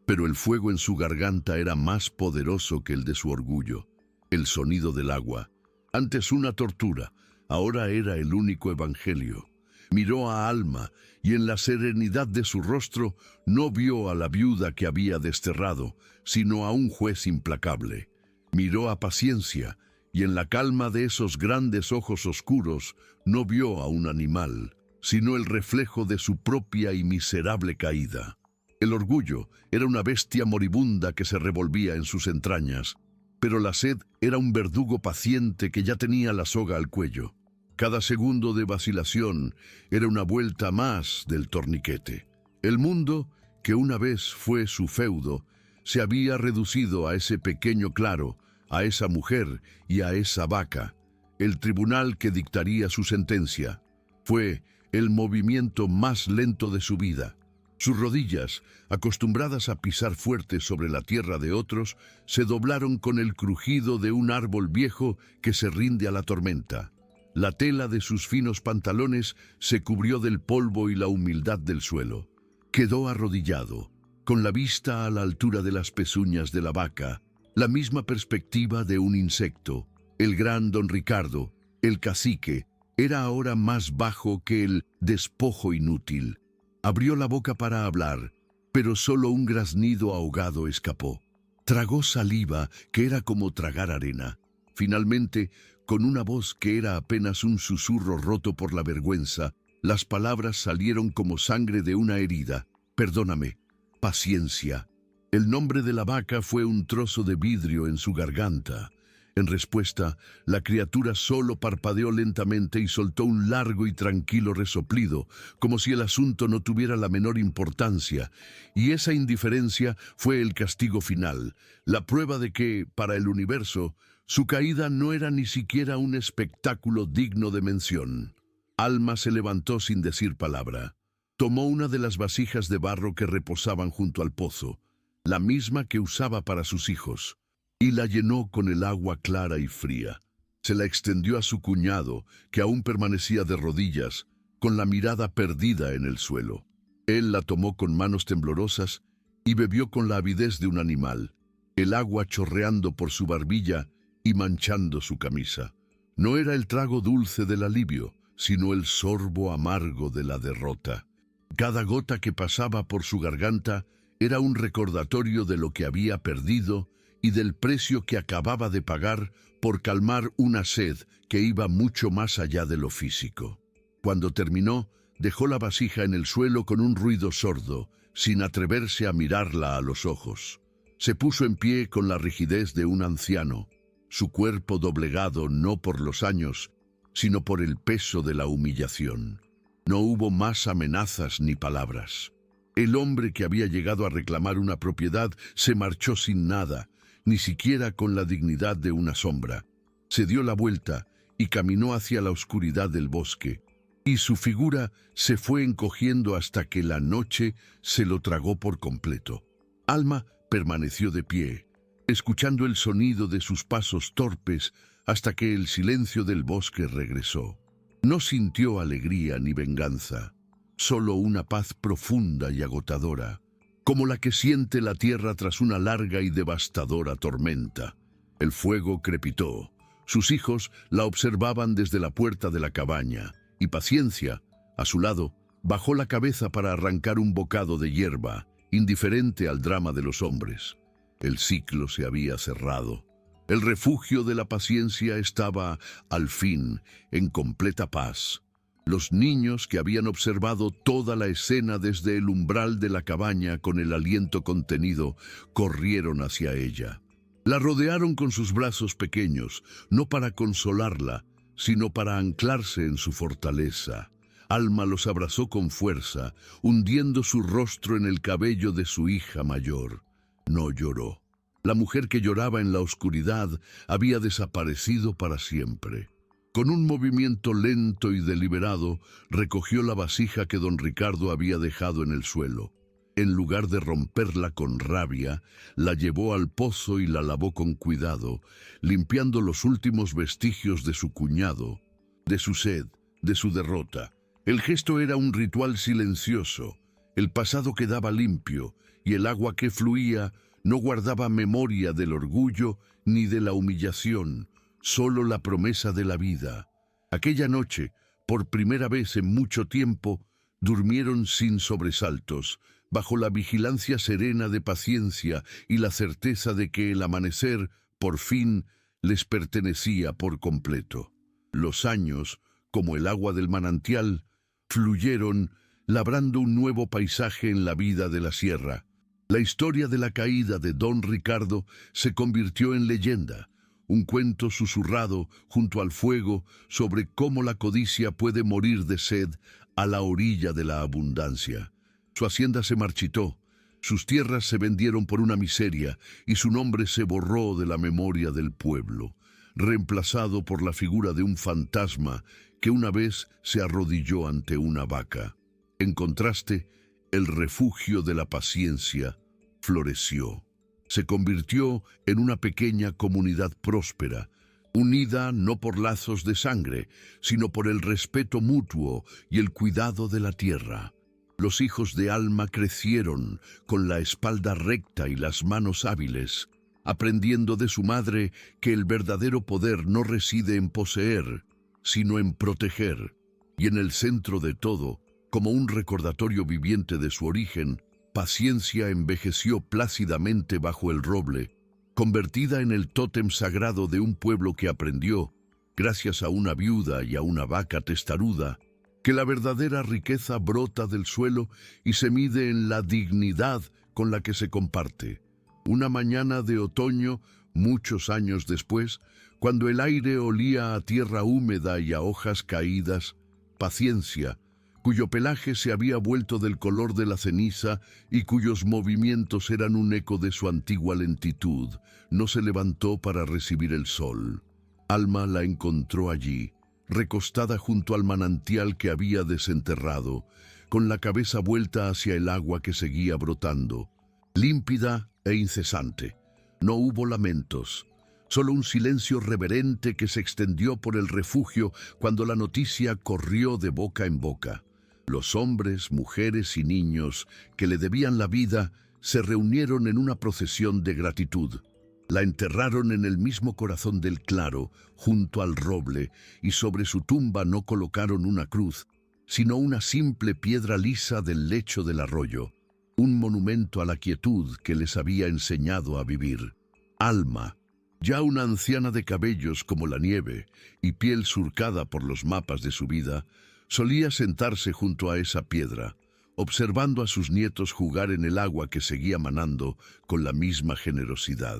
Pero el fuego en su garganta era más poderoso que el de su orgullo. El sonido del agua, antes una tortura, ahora era el único evangelio. Miró a Alma y en la serenidad de su rostro no vio a la viuda que había desterrado, sino a un juez implacable. Miró a Paciencia y en la calma de esos grandes ojos oscuros no vio a un animal, sino el reflejo de su propia y miserable caída. El orgullo era una bestia moribunda que se revolvía en sus entrañas, pero la sed era un verdugo paciente que ya tenía la soga al cuello. Cada segundo de vacilación era una vuelta más del torniquete. El mundo, que una vez fue su feudo, se había reducido a ese pequeño claro, a esa mujer y a esa vaca. El tribunal que dictaría su sentencia fue el movimiento más lento de su vida. Sus rodillas, acostumbradas a pisar fuerte sobre la tierra de otros, se doblaron con el crujido de un árbol viejo que se rinde a la tormenta. La tela de sus finos pantalones se cubrió del polvo y la humildad del suelo. Quedó arrodillado, con la vista a la altura de las pezuñas de la vaca, la misma perspectiva de un insecto. El gran don Ricardo, el cacique, era ahora más bajo que el despojo inútil. Abrió la boca para hablar, pero solo un graznido ahogado escapó. Tragó saliva, que era como tragar arena. Finalmente, con una voz que era apenas un susurro roto por la vergüenza, las palabras salieron como sangre de una herida. Perdóname, Paciencia. El nombre de la vaca fue un trozo de vidrio en su garganta. En respuesta, la criatura solo parpadeó lentamente y soltó un largo y tranquilo resoplido, como si el asunto no tuviera la menor importancia, y esa indiferencia fue el castigo final, la prueba de que, para el universo, su caída no era ni siquiera un espectáculo digno de mención. Alma se levantó sin decir palabra. Tomó una de las vasijas de barro que reposaban junto al pozo, la misma que usaba para sus hijos, y la llenó con el agua clara y fría. Se la extendió a su cuñado, que aún permanecía de rodillas, con la mirada perdida en el suelo. Él la tomó con manos temblorosas y bebió con la avidez de un animal, el agua chorreando por su barbilla y manchando su camisa. No era el trago dulce del alivio, sino el sorbo amargo de la derrota. Cada gota que pasaba por su garganta era un recordatorio de lo que había perdido y del precio que acababa de pagar por calmar una sed que iba mucho más allá de lo físico. Cuando terminó, dejó la vasija en el suelo con un ruido sordo, sin atreverse a mirarla a los ojos. Se puso en pie con la rigidez de un anciano, su cuerpo doblegado no por los años, sino por el peso de la humillación. No hubo más amenazas ni palabras. El hombre que había llegado a reclamar una propiedad se marchó sin nada, ni siquiera con la dignidad de una sombra. Se dio la vuelta y caminó hacia la oscuridad del bosque, y su figura se fue encogiendo hasta que la noche se lo tragó por completo. Alma permaneció de pie, escuchando el sonido de sus pasos torpes hasta que el silencio del bosque regresó. No sintió alegría ni venganza, solo una paz profunda y agotadora, como la que siente la tierra tras una larga y devastadora tormenta. El fuego crepitó. Sus hijos la observaban desde la puerta de la cabaña, y Paciencia, a su lado, bajó la cabeza para arrancar un bocado de hierba, indiferente al drama de los hombres. El ciclo se había cerrado. El refugio de la Paciencia estaba, al fin, en completa paz. Los niños que habían observado toda la escena desde el umbral de la cabaña con el aliento contenido, corrieron hacia ella. La rodearon con sus brazos pequeños, no para consolarla, sino para anclarse en su fortaleza. Alma los abrazó con fuerza, hundiendo su rostro en el cabello de su hija mayor. No lloró. La mujer que lloraba en la oscuridad había desaparecido para siempre. Con un movimiento lento y deliberado, recogió la vasija que don Ricardo había dejado en el suelo. En lugar de romperla con rabia, la llevó al pozo y la lavó con cuidado, limpiando los últimos vestigios de su cuñado, de su sed, de su derrota. El gesto era un ritual silencioso. El pasado quedaba limpio, y el agua que fluía no guardaba memoria del orgullo ni de la humillación, solo la promesa de la vida. Aquella noche, por primera vez en mucho tiempo, durmieron sin sobresaltos, bajo la vigilancia serena de paciencia y la certeza de que el amanecer, por fin, les pertenecía por completo. Los años, como el agua del manantial, fluyeron, labrando un nuevo paisaje en la vida de la sierra. La historia de la caída de don Ricardo se convirtió en leyenda, un cuento susurrado junto al fuego sobre cómo la codicia puede morir de sed a la orilla de la abundancia. Su hacienda se marchitó, sus tierras se vendieron por una miseria y su nombre se borró de la memoria del pueblo, reemplazado por la figura de un fantasma que una vez se arrodilló ante una vaca. En contraste, el refugio de la paciencia floreció. Se convirtió en una pequeña comunidad próspera, unida no por lazos de sangre, sino por el respeto mutuo y el cuidado de la tierra. Los hijos de Alma crecieron con la espalda recta y las manos hábiles, aprendiendo de su madre que el verdadero poder no reside en poseer, sino en proteger. Y en el centro de todo, como un recordatorio viviente de su origen, Paciencia envejeció plácidamente bajo el roble, convertida en el tótem sagrado de un pueblo que aprendió, gracias a una viuda y a una vaca testaruda, que la verdadera riqueza brota del suelo y se mide en la dignidad con la que se comparte. Una mañana de otoño, muchos años después, cuando el aire olía a tierra húmeda y a hojas caídas, Paciencia, cuyo pelaje se había vuelto del color de la ceniza y cuyos movimientos eran un eco de su antigua lentitud, no se levantó para recibir el sol. Alma la encontró allí, recostada junto al manantial que había desenterrado, con la cabeza vuelta hacia el agua que seguía brotando, límpida e incesante. No hubo lamentos, solo un silencio reverente que se extendió por el refugio cuando la noticia corrió de boca en boca. Los hombres, mujeres y niños que le debían la vida se reunieron en una procesión de gratitud. La enterraron en el mismo corazón del claro, junto al roble, y sobre su tumba no colocaron una cruz, sino una simple piedra lisa del lecho del arroyo, un monumento a la quietud que les había enseñado a vivir. Alma, ya una anciana de cabellos como la nieve y piel surcada por los mapas de su vida, solía sentarse junto a esa piedra, observando a sus nietos jugar en el agua que seguía manando con la misma generosidad.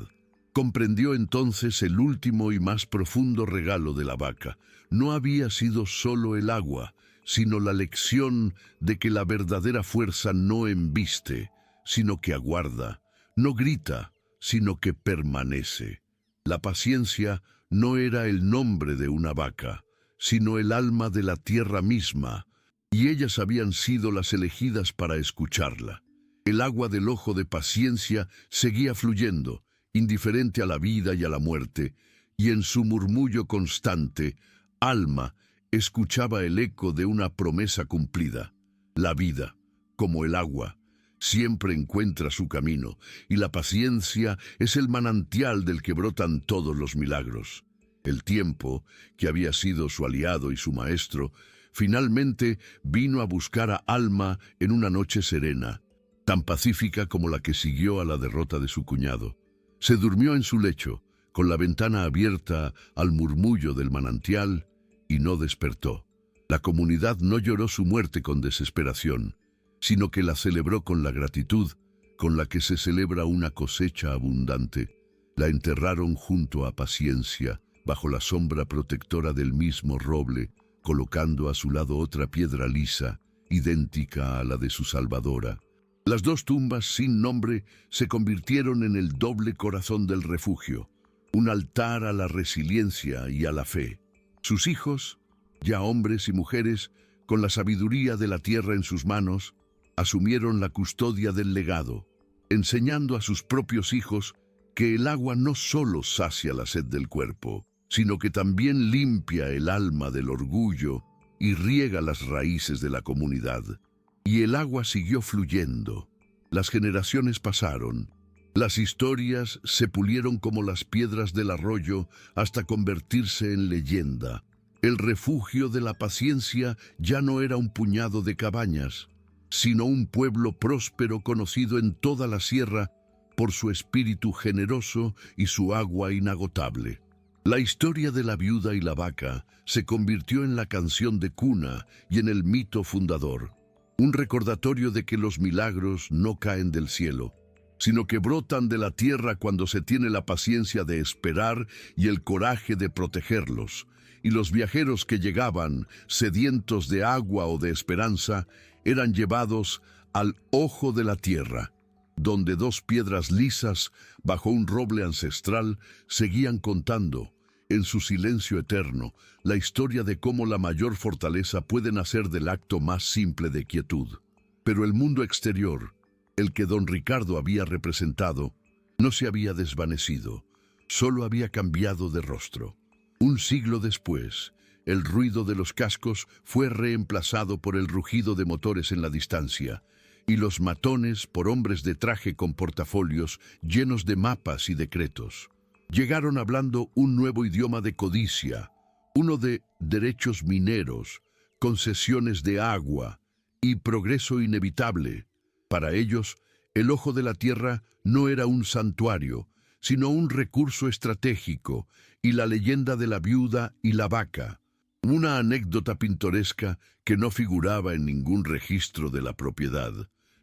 Comprendió entonces el último y más profundo regalo de la vaca. No había sido solo el agua, sino la lección de que la verdadera fuerza no embiste, sino que aguarda, no grita, sino que permanece. La paciencia no era el nombre de una vaca, sino el alma de la tierra misma, y ellas habían sido las elegidas para escucharla. El agua del ojo de Paciencia seguía fluyendo, indiferente a la vida y a la muerte, y en su murmullo constante, Alma escuchaba el eco de una promesa cumplida. La vida, como el agua, siempre encuentra su camino, y la paciencia es el manantial del que brotan todos los milagros. El tiempo, que había sido su aliado y su maestro, finalmente vino a buscar a Alma en una noche serena, tan pacífica como la que siguió a la derrota de su cuñado. Se durmió en su lecho, con la ventana abierta al murmullo del manantial, y no despertó. La comunidad no lloró su muerte con desesperación, sino que la celebró con la gratitud con la que se celebra una cosecha abundante. La enterraron junto a Paciencia, bajo la sombra protectora del mismo roble, colocando a su lado otra piedra lisa, idéntica a la de su salvadora. Las dos tumbas sin nombre se convirtieron en el doble corazón del refugio, un altar a la resiliencia y a la fe. Sus hijos, ya hombres y mujeres, con la sabiduría de la tierra en sus manos, asumieron la custodia del legado, enseñando a sus propios hijos que el agua no solo sacia la sed del cuerpo, sino que también limpia el alma del orgullo y riega las raíces de la comunidad. Y el agua siguió fluyendo. Las generaciones pasaron. Las historias se pulieron como las piedras del arroyo hasta convertirse en leyenda. El refugio de la paciencia ya no era un puñado de cabañas, sino un pueblo próspero conocido en toda la sierra por su espíritu generoso y su agua inagotable. La historia de la viuda y la vaca se convirtió en la canción de cuna y en el mito fundador. Un recordatorio de que los milagros no caen del cielo, sino que brotan de la tierra cuando se tiene la paciencia de esperar y el coraje de protegerlos. Y los viajeros que llegaban, sedientos de agua o de esperanza, eran llevados al ojo de la tierra, donde dos piedras lisas, bajo un roble ancestral, seguían contando, en su silencio eterno, la historia de cómo la mayor fortaleza puede nacer del acto más simple de quietud. Pero el mundo exterior, el que don Ricardo había representado, no se había desvanecido, solo había cambiado de rostro. Un siglo después, el ruido de los cascos fue reemplazado por el rugido de motores en la distancia, y los matones por hombres de traje con portafolios llenos de mapas y decretos. Llegaron hablando un nuevo idioma de codicia, uno de derechos mineros, concesiones de agua y progreso inevitable. Para ellos, el ojo de la tierra no era un santuario, sino un recurso estratégico, y la leyenda de la viuda y la vaca, una anécdota pintoresca que no figuraba en ningún registro de la propiedad.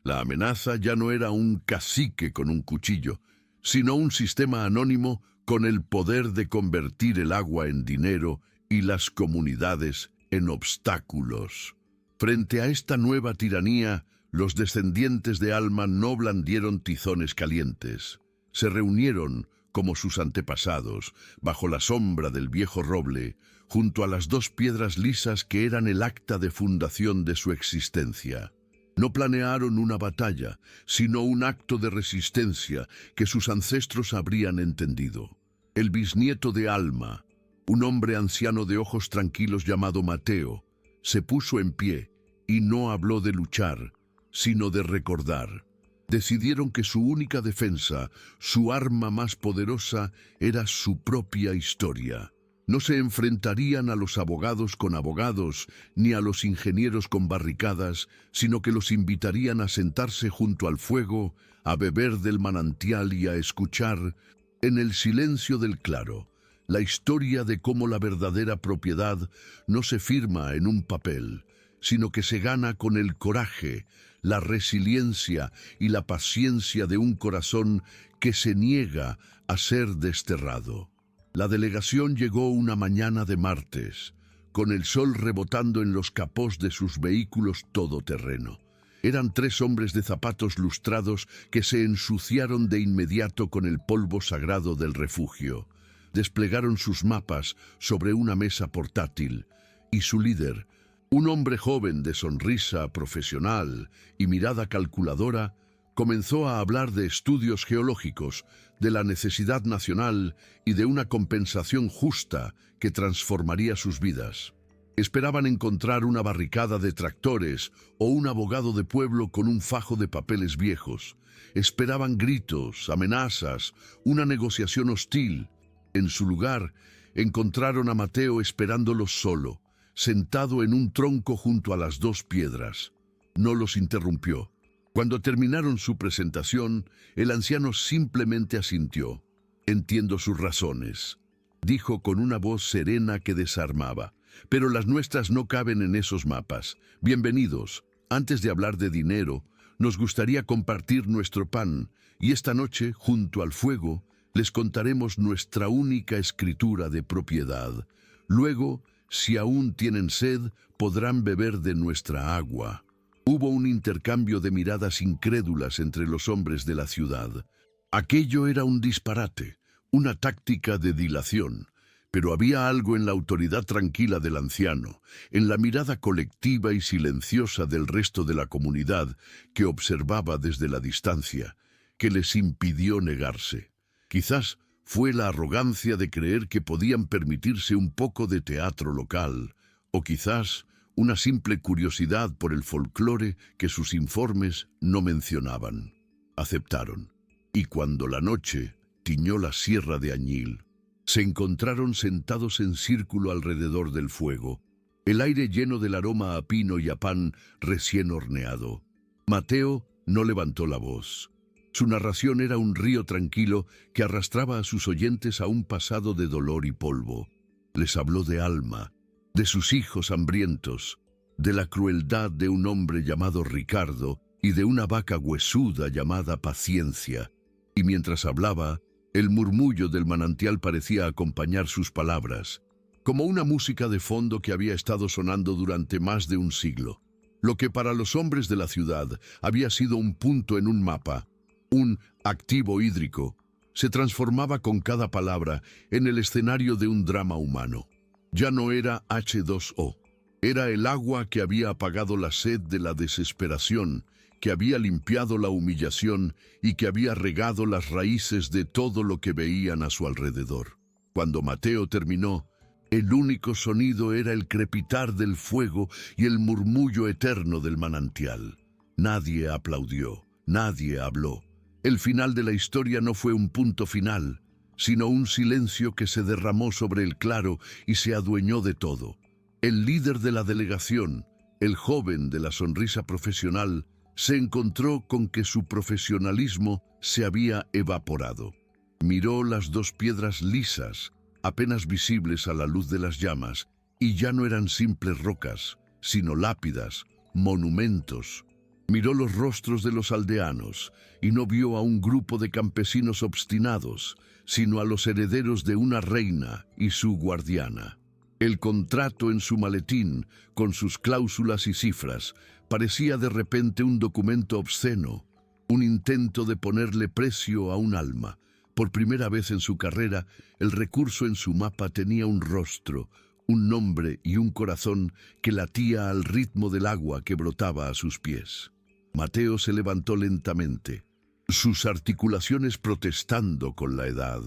La amenaza ya no era un cacique con un cuchillo, sino un sistema anónimo con el poder de convertir el agua en dinero y las comunidades en obstáculos. Frente a esta nueva tiranía, los descendientes de Alma no blandieron tizones calientes. Se reunieron, como sus antepasados, bajo la sombra del viejo roble, junto a las dos piedras lisas que eran el acta de fundación de su existencia. No planearon una batalla, sino un acto de resistencia que sus ancestros habrían entendido. El bisnieto de Alma, un hombre anciano de ojos tranquilos llamado Mateo, se puso en pie y no habló de luchar, sino de recordar. Decidieron que su única defensa, su arma más poderosa, era su propia historia. No se enfrentarían a los abogados con abogados, ni a los ingenieros con barricadas, sino que los invitarían a sentarse junto al fuego, a beber del manantial y a escuchar, en el silencio del claro, la historia de cómo la verdadera propiedad no se firma en un papel, sino que se gana con el coraje, la resiliencia y la paciencia de un corazón que se niega a ser desterrado. La delegación llegó una mañana de martes, con el sol rebotando en los capós de sus vehículos todoterreno. Eran 3 hombres de zapatos lustrados que se ensuciaron de inmediato con el polvo sagrado del refugio. Desplegaron sus mapas sobre una mesa portátil, y su líder, un hombre joven de sonrisa profesional y mirada calculadora, comenzó a hablar de estudios geológicos, de la necesidad nacional y de una compensación justa que transformaría sus vidas. Esperaban encontrar una barricada de tractores o un abogado de pueblo con un fajo de papeles viejos. Esperaban gritos, amenazas, una negociación hostil. En su lugar, encontraron a Mateo esperándolos solo, sentado en un tronco junto a las 2 piedras. No los interrumpió. Cuando terminaron su presentación, el anciano simplemente asintió. «Entiendo sus razones», dijo con una voz serena que desarmaba. «Pero las nuestras no caben en esos mapas. Bienvenidos. Antes de hablar de dinero, nos gustaría compartir nuestro pan, y esta noche, junto al fuego, les contaremos nuestra única escritura de propiedad. Luego, Si aún tienen sed, podrán beber de nuestra agua. Hubo un intercambio de miradas incrédulas entre los hombres de la ciudad. Aquello era un disparate, una táctica de dilación, pero había algo en la autoridad tranquila del anciano, en la mirada colectiva y silenciosa del resto de la comunidad que observaba desde la distancia, que les impidió negarse. Quizás fue la arrogancia de creer que podían permitirse un poco de teatro local, o quizás una simple curiosidad por el folclore que sus informes no mencionaban. Aceptaron, y cuando la noche tiñó la sierra de Añil, se encontraron sentados en círculo alrededor del fuego, el aire lleno del aroma a pino y a pan recién horneado. Mateo no levantó la voz. Su narración era un río tranquilo que arrastraba a sus oyentes a un pasado de dolor y polvo. Les habló de Alma, de sus hijos hambrientos, de la crueldad de un hombre llamado Ricardo y de una vaca huesuda llamada Paciencia. Y mientras hablaba, el murmullo del manantial parecía acompañar sus palabras, como una música de fondo que había estado sonando durante más de un siglo. Lo que para los hombres de la ciudad había sido un punto en un mapa, un activo hídrico, se transformaba con cada palabra en el escenario de un drama humano. Ya no era H2O, era el agua que había apagado la sed de la desesperación, que había limpiado la humillación y que había regado las raíces de todo lo que veían a su alrededor. Cuando Mateo terminó, el único sonido era el crepitar del fuego y el murmullo eterno del manantial. Nadie aplaudió, nadie habló. El final de la historia no fue un punto final, sino un silencio que se derramó sobre el claro y se adueñó de todo. El líder de la delegación, el joven de la sonrisa profesional, se encontró con que su profesionalismo se había evaporado. Miró las dos piedras lisas, apenas visibles a la luz de las llamas, y ya no eran simples rocas, sino lápidas, monumentos. Miró los rostros de los aldeanos y no vio a un grupo de campesinos obstinados, sino a los herederos de una reina y su guardiana. El contrato en su maletín, con sus cláusulas y cifras, parecía de repente un documento obsceno, un intento de ponerle precio a un alma. Por primera vez en su carrera, el recurso en su mapa tenía un rostro, un nombre y un corazón que latía al ritmo del agua que brotaba a sus pies. Mateo se levantó lentamente, sus articulaciones protestando con la edad.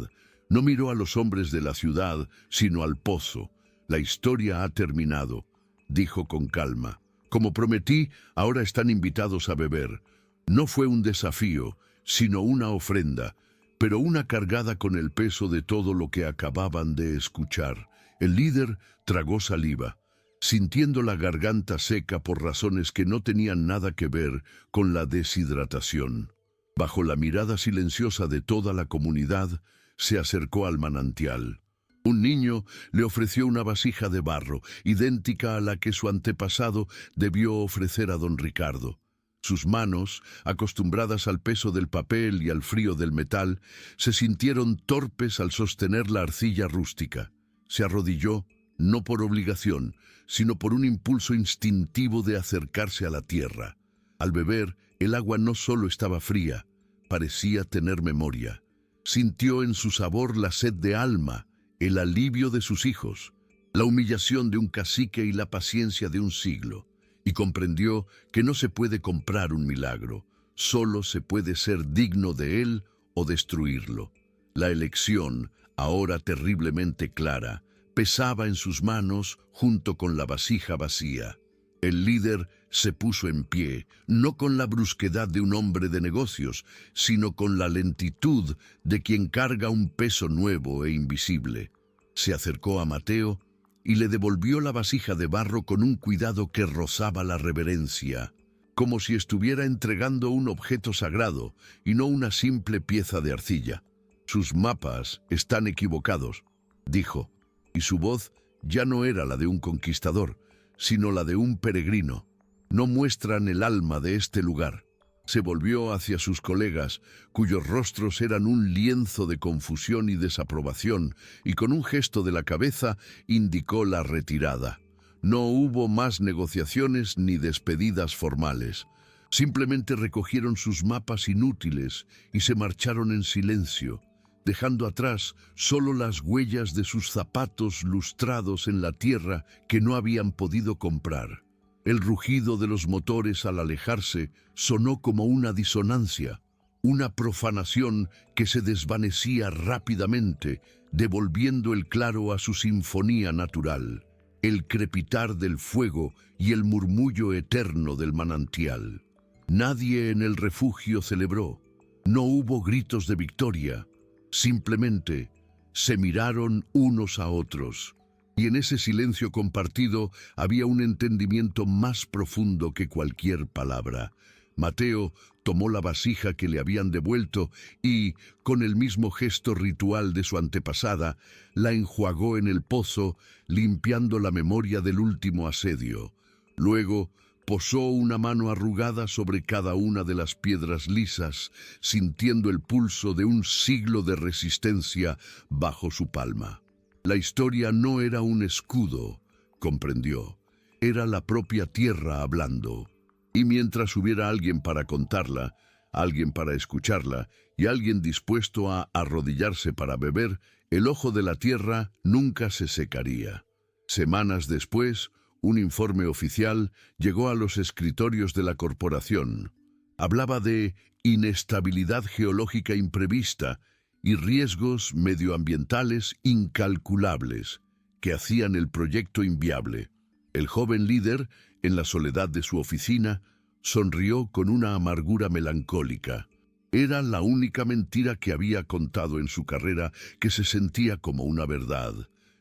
No miró a los hombres de la ciudad, sino al pozo. La historia ha terminado, dijo con calma. Como prometí, ahora están invitados a beber. No fue un desafío, sino una ofrenda, pero una cargada con el peso de todo lo que acababan de escuchar. El líder tragó saliva, sintiendo la garganta seca por razones que no tenían nada que ver con la deshidratación. Bajo la mirada silenciosa de toda la comunidad, se acercó al manantial. Un niño le ofreció una vasija de barro, idéntica a la que su antepasado debió ofrecer a don Ricardo. Sus manos, acostumbradas al peso del papel y al frío del metal, se sintieron torpes al sostener la arcilla rústica. Se arrodilló, no por obligación, sino por un impulso instintivo de acercarse a la tierra. Al beber, el agua no solo estaba fría, parecía tener memoria. Sintió en su sabor la sed de Alma, el alivio de sus hijos, la humillación de un cacique y la paciencia de un siglo, y comprendió que no se puede comprar un milagro, solo se puede ser digno de él o destruirlo. La elección, ahora terriblemente clara, pesaba en sus manos junto con la vasija vacía. El líder se puso en pie, no con la brusquedad de un hombre de negocios, sino con la lentitud de quien carga un peso nuevo e invisible. Se acercó a Mateo y le devolvió la vasija de barro con un cuidado que rozaba la reverencia, como si estuviera entregando un objeto sagrado y no una simple pieza de arcilla. «Sus mapas están equivocados», dijo, y su voz ya no era la de un conquistador, sino la de un peregrino. «No muestran el alma de este lugar». Se volvió hacia sus colegas, cuyos rostros eran un lienzo de confusión y desaprobación, y con un gesto de la cabeza indicó la retirada. No hubo más negociaciones ni despedidas formales. Simplemente recogieron sus mapas inútiles y se marcharon en silencio, dejando atrás solo las huellas de sus zapatos lustrados en la tierra que no habían podido comprar. El rugido de los motores al alejarse sonó como una disonancia, una profanación que se desvanecía rápidamente, devolviendo el claro a su sinfonía natural, el crepitar del fuego y el murmullo eterno del manantial. Nadie en el refugio celebró, no hubo gritos de victoria, simplemente se miraron unos a otros. Y en ese silencio compartido había un entendimiento más profundo que cualquier palabra. Mateo tomó la vasija que le habían devuelto y, con el mismo gesto ritual de su antepasada, la enjuagó en el pozo, limpiando la memoria del último asedio. Luego, posó una mano arrugada sobre cada una de las piedras lisas, sintiendo el pulso de un siglo de resistencia bajo su palma. La historia no era un escudo, comprendió. Era la propia tierra hablando. Y mientras hubiera alguien para contarla, alguien para escucharla y alguien dispuesto a arrodillarse para beber, el ojo de la tierra nunca se secaría. Semanas después, un informe oficial llegó a los escritorios de la corporación. Hablaba de inestabilidad geológica imprevista y riesgos medioambientales incalculables que hacían el proyecto inviable. El joven líder, en la soledad de su oficina, sonrió con una amargura melancólica. Era la única mentira que había contado en su carrera que se sentía como una verdad.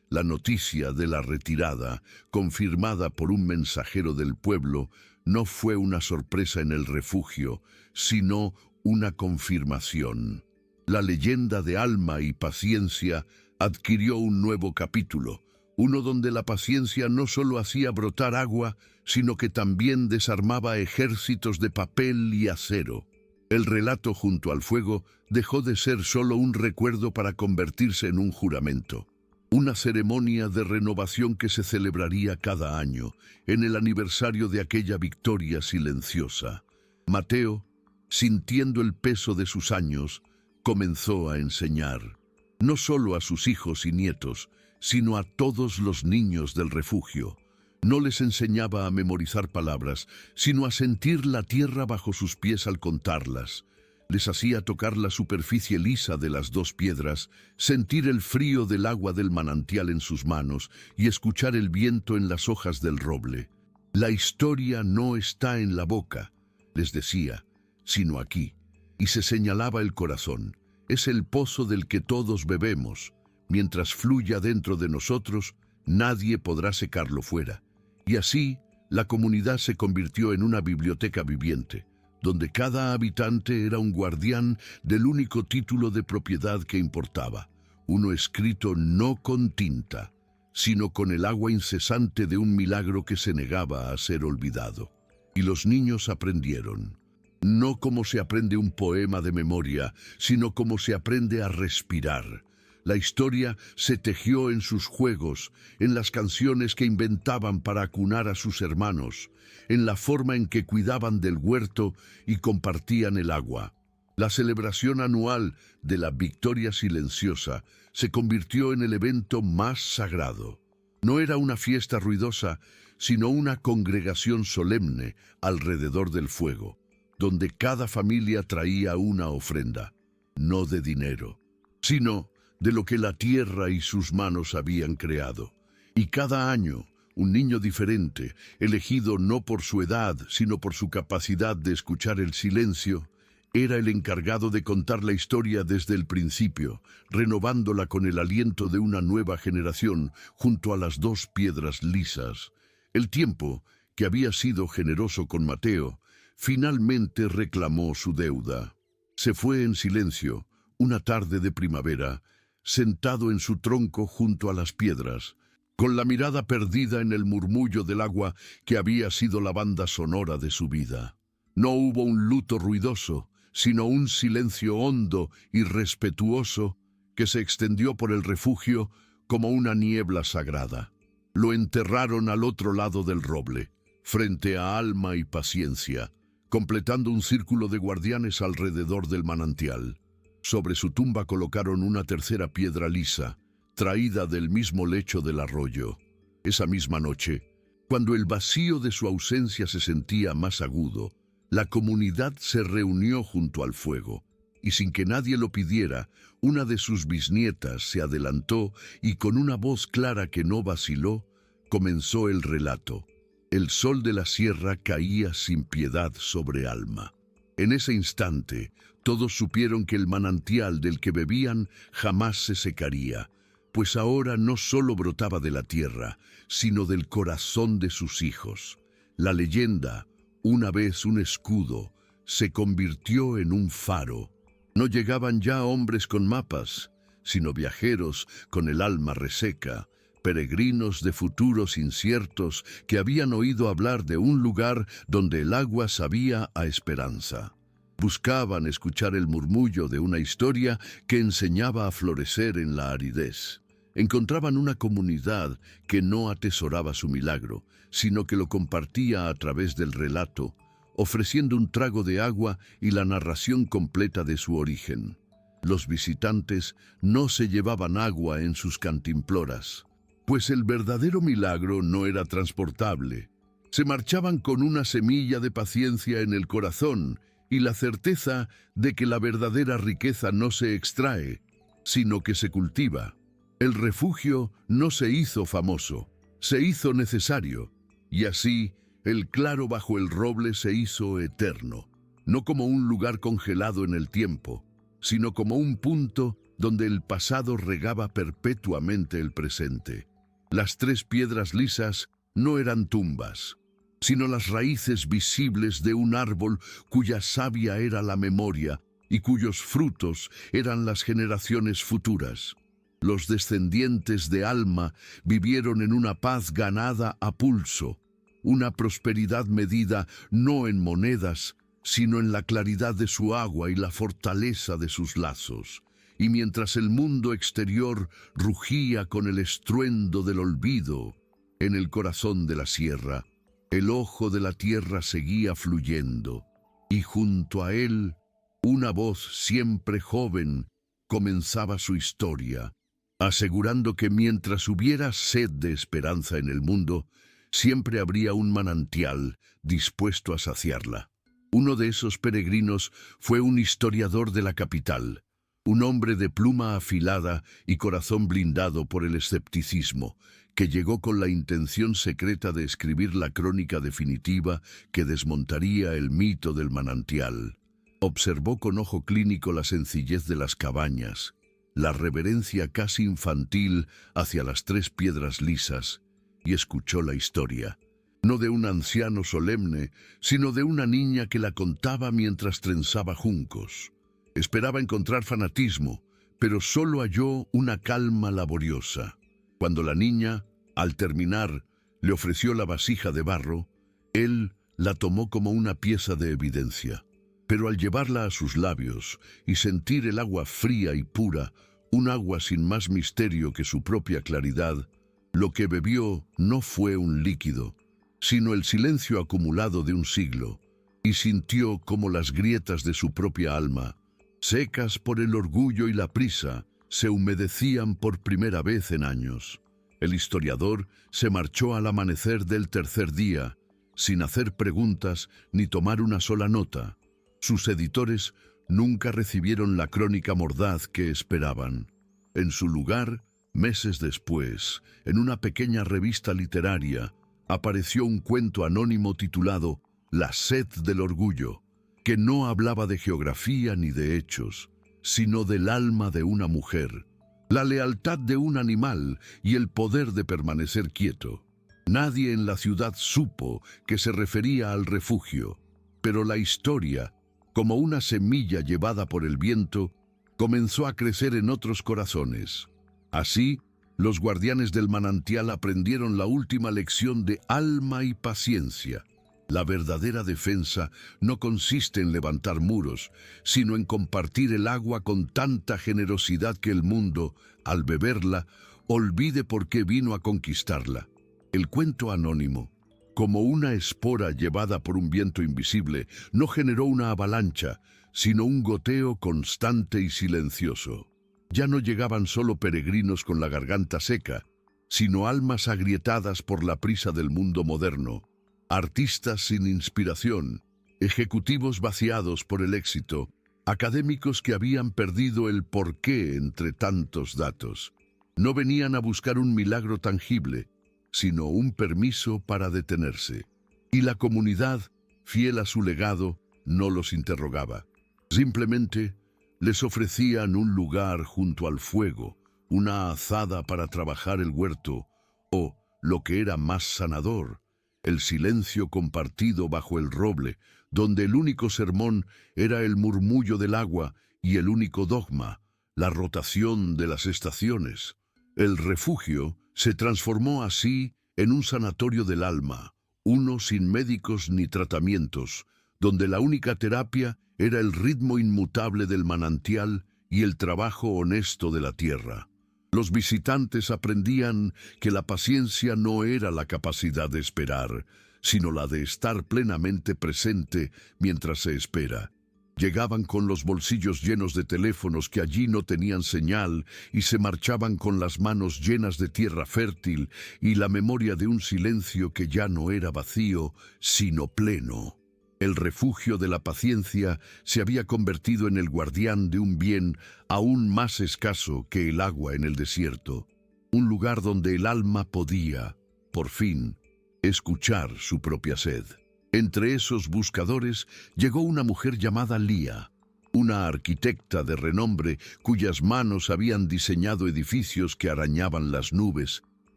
La noticia de la retirada, confirmada por un mensajero del pueblo, no fue una sorpresa en el refugio, sino una confirmación. La leyenda de alma y paciencia adquirió un nuevo capítulo, uno donde la paciencia no solo hacía brotar agua, sino que también desarmaba ejércitos de papel y acero. El relato junto al fuego dejó de ser solo un recuerdo para convertirse en un juramento. Una ceremonia de renovación que se celebraría cada año, en el aniversario de aquella victoria silenciosa. Mateo, sintiendo el peso de sus años, comenzó a enseñar, no solo a sus hijos y nietos, sino a todos los niños del refugio. No les enseñaba a memorizar palabras, sino a sentir la tierra bajo sus pies al contarlas. Les hacía tocar la superficie lisa de las dos piedras, sentir el frío del agua del manantial en sus manos y escuchar el viento en las hojas del roble. La historia no está en la boca, les decía, sino aquí. Y se señalaba el corazón. Es el pozo del que todos bebemos. Mientras fluya dentro de nosotros, nadie podrá secarlo fuera. Y así, la comunidad se convirtió en una biblioteca viviente, donde cada habitante era un guardián del único título de propiedad que importaba, uno escrito no con tinta, sino con el agua incesante de un milagro que se negaba a ser olvidado. Y los niños aprendieron, no como se aprende un poema de memoria, sino como se aprende a respirar. La historia se tejió en sus juegos, en las canciones que inventaban para acunar a sus hermanos, en la forma en que cuidaban del huerto y compartían el agua. La celebración anual de la victoria silenciosa se convirtió en el evento más sagrado. No era una fiesta ruidosa, sino una congregación solemne alrededor del fuego, donde cada familia traía una ofrenda, no de dinero, sino de lo que la tierra y sus manos habían creado. Y cada año, un niño diferente, elegido no por su edad, sino por su capacidad de escuchar el silencio, era el encargado de contar la historia desde el principio, renovándola con el aliento de una nueva generación junto a las dos piedras lisas. El tiempo, que había sido generoso con Mateo, finalmente reclamó su deuda. Se fue en silencio, una tarde de primavera, sentado en su tronco junto a las piedras, con la mirada perdida en el murmullo del agua que había sido la banda sonora de su vida. No hubo un luto ruidoso, sino un silencio hondo y respetuoso que se extendió por el refugio como una niebla sagrada. Lo enterraron al otro lado del roble, frente a Alma y Paciencia, completando un círculo de guardianes alrededor del manantial. Sobre su tumba colocaron una tercera piedra lisa, traída del mismo lecho del arroyo. Esa misma noche, cuando el vacío de su ausencia se sentía más agudo, la comunidad se reunió junto al fuego, y sin que nadie lo pidiera, una de sus bisnietas se adelantó y con una voz clara que no vaciló, comenzó el relato. El sol de la sierra caía sin piedad sobre Alma. En ese instante, todos supieron que el manantial del que bebían jamás se secaría, pues ahora no solo brotaba de la tierra, sino del corazón de sus hijos. La leyenda, una vez un escudo, se convirtió en un faro. No llegaban ya hombres con mapas, sino viajeros con el alma reseca, peregrinos de futuros inciertos que habían oído hablar de un lugar donde el agua sabía a esperanza. Buscaban escuchar el murmullo de una historia que enseñaba a florecer en la aridez. Encontraban una comunidad que no atesoraba su milagro, sino que lo compartía a través del relato, ofreciendo un trago de agua y la narración completa de su origen. Los visitantes no se llevaban agua en sus cantimploras, pues el verdadero milagro no era transportable. Se marchaban con una semilla de paciencia en el corazón y la certeza de que la verdadera riqueza no se extrae, sino que se cultiva. El refugio no se hizo famoso, se hizo necesario, y así el claro bajo el roble se hizo eterno, no como un lugar congelado en el tiempo, sino como un punto donde el pasado regaba perpetuamente el presente. Las tres piedras lisas no eran tumbas, sino las raíces visibles de un árbol cuya savia era la memoria y cuyos frutos eran las generaciones futuras. Los descendientes de Alma vivieron en una paz ganada a pulso, una prosperidad medida no en monedas, sino en la claridad de su agua y la fortaleza de sus lazos. Y mientras el mundo exterior rugía con el estruendo del olvido, en el corazón de la sierra, el ojo de la tierra seguía fluyendo, y junto a él, una voz siempre joven comenzaba su historia, asegurando que mientras hubiera sed de esperanza en el mundo, siempre habría un manantial dispuesto a saciarla. Uno de esos peregrinos fue un historiador de la capital, un hombre de pluma afilada y corazón blindado por el escepticismo, que llegó con la intención secreta de escribir la crónica definitiva que desmontaría el mito del manantial. Observó con ojo clínico la sencillez de las cabañas, la reverencia casi infantil hacia las tres piedras lisas, y escuchó la historia, no de un anciano solemne, sino de una niña que la contaba mientras trenzaba juncos. Esperaba encontrar fanatismo, pero solo halló una calma laboriosa. Cuando la niña, al terminar, le ofreció la vasija de barro, él la tomó como una pieza de evidencia. Pero al llevarla a sus labios y sentir el agua fría y pura, un agua sin más misterio que su propia claridad, lo que bebió no fue un líquido, sino el silencio acumulado de un siglo, y sintió como las grietas de su propia alma, secas por el orgullo y la prisa, se humedecían por primera vez en años. El historiador se marchó al amanecer del tercer día, sin hacer preguntas ni tomar una sola nota. Sus editores nunca recibieron la crónica mordaz que esperaban. En su lugar, meses después, en una pequeña revista literaria, apareció un cuento anónimo titulado La sed del orgullo, que no hablaba de geografía ni de hechos, sino del alma de una mujer, la lealtad de un animal y el poder de permanecer quieto. Nadie en la ciudad supo que se refería al refugio, pero la historia, como una semilla llevada por el viento, comenzó a crecer en otros corazones. Así, los guardianes del manantial aprendieron la última lección de Alma y Paciencia. La verdadera defensa no consiste en levantar muros, sino en compartir el agua con tanta generosidad que el mundo, al beberla, olvide por qué vino a conquistarla. El cuento anónimo, como una espora llevada por un viento invisible, no generó una avalancha, sino un goteo constante y silencioso. Ya no llegaban solo peregrinos con la garganta seca, sino almas agrietadas por la prisa del mundo moderno, artistas sin inspiración, ejecutivos vaciados por el éxito, académicos que habían perdido el porqué entre tantos datos. No venían a buscar un milagro tangible, sino un permiso para detenerse. Y la comunidad, fiel a su legado, no los interrogaba. Simplemente les ofrecían un lugar junto al fuego, una azada para trabajar el huerto, o, lo que era más sanador, el silencio compartido bajo el roble, donde el único sermón era el murmullo del agua y el único dogma, la rotación de las estaciones. El refugio se transformó así en un sanatorio del alma, uno sin médicos ni tratamientos, donde la única terapia era el ritmo inmutable del manantial y el trabajo honesto de la tierra. Los visitantes aprendían que la paciencia no era la capacidad de esperar, sino la de estar plenamente presente mientras se espera. Llegaban con los bolsillos llenos de teléfonos que allí no tenían señal y se marchaban con las manos llenas de tierra fértil y la memoria de un silencio que ya no era vacío, sino pleno. El refugio de la paciencia se había convertido en el guardián de un bien aún más escaso que el agua en el desierto, un lugar donde el alma podía, por fin, escuchar su propia sed. Entre esos buscadores llegó una mujer llamada Lía, una arquitecta de renombre cuyas manos habían diseñado edificios que arañaban las nubes,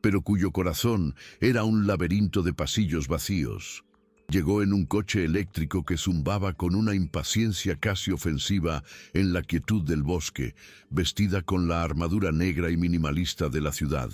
pero cuyo corazón era un laberinto de pasillos vacíos. Llegó en un coche eléctrico que zumbaba con una impaciencia casi ofensiva en la quietud del bosque, vestida con la armadura negra y minimalista de la ciudad.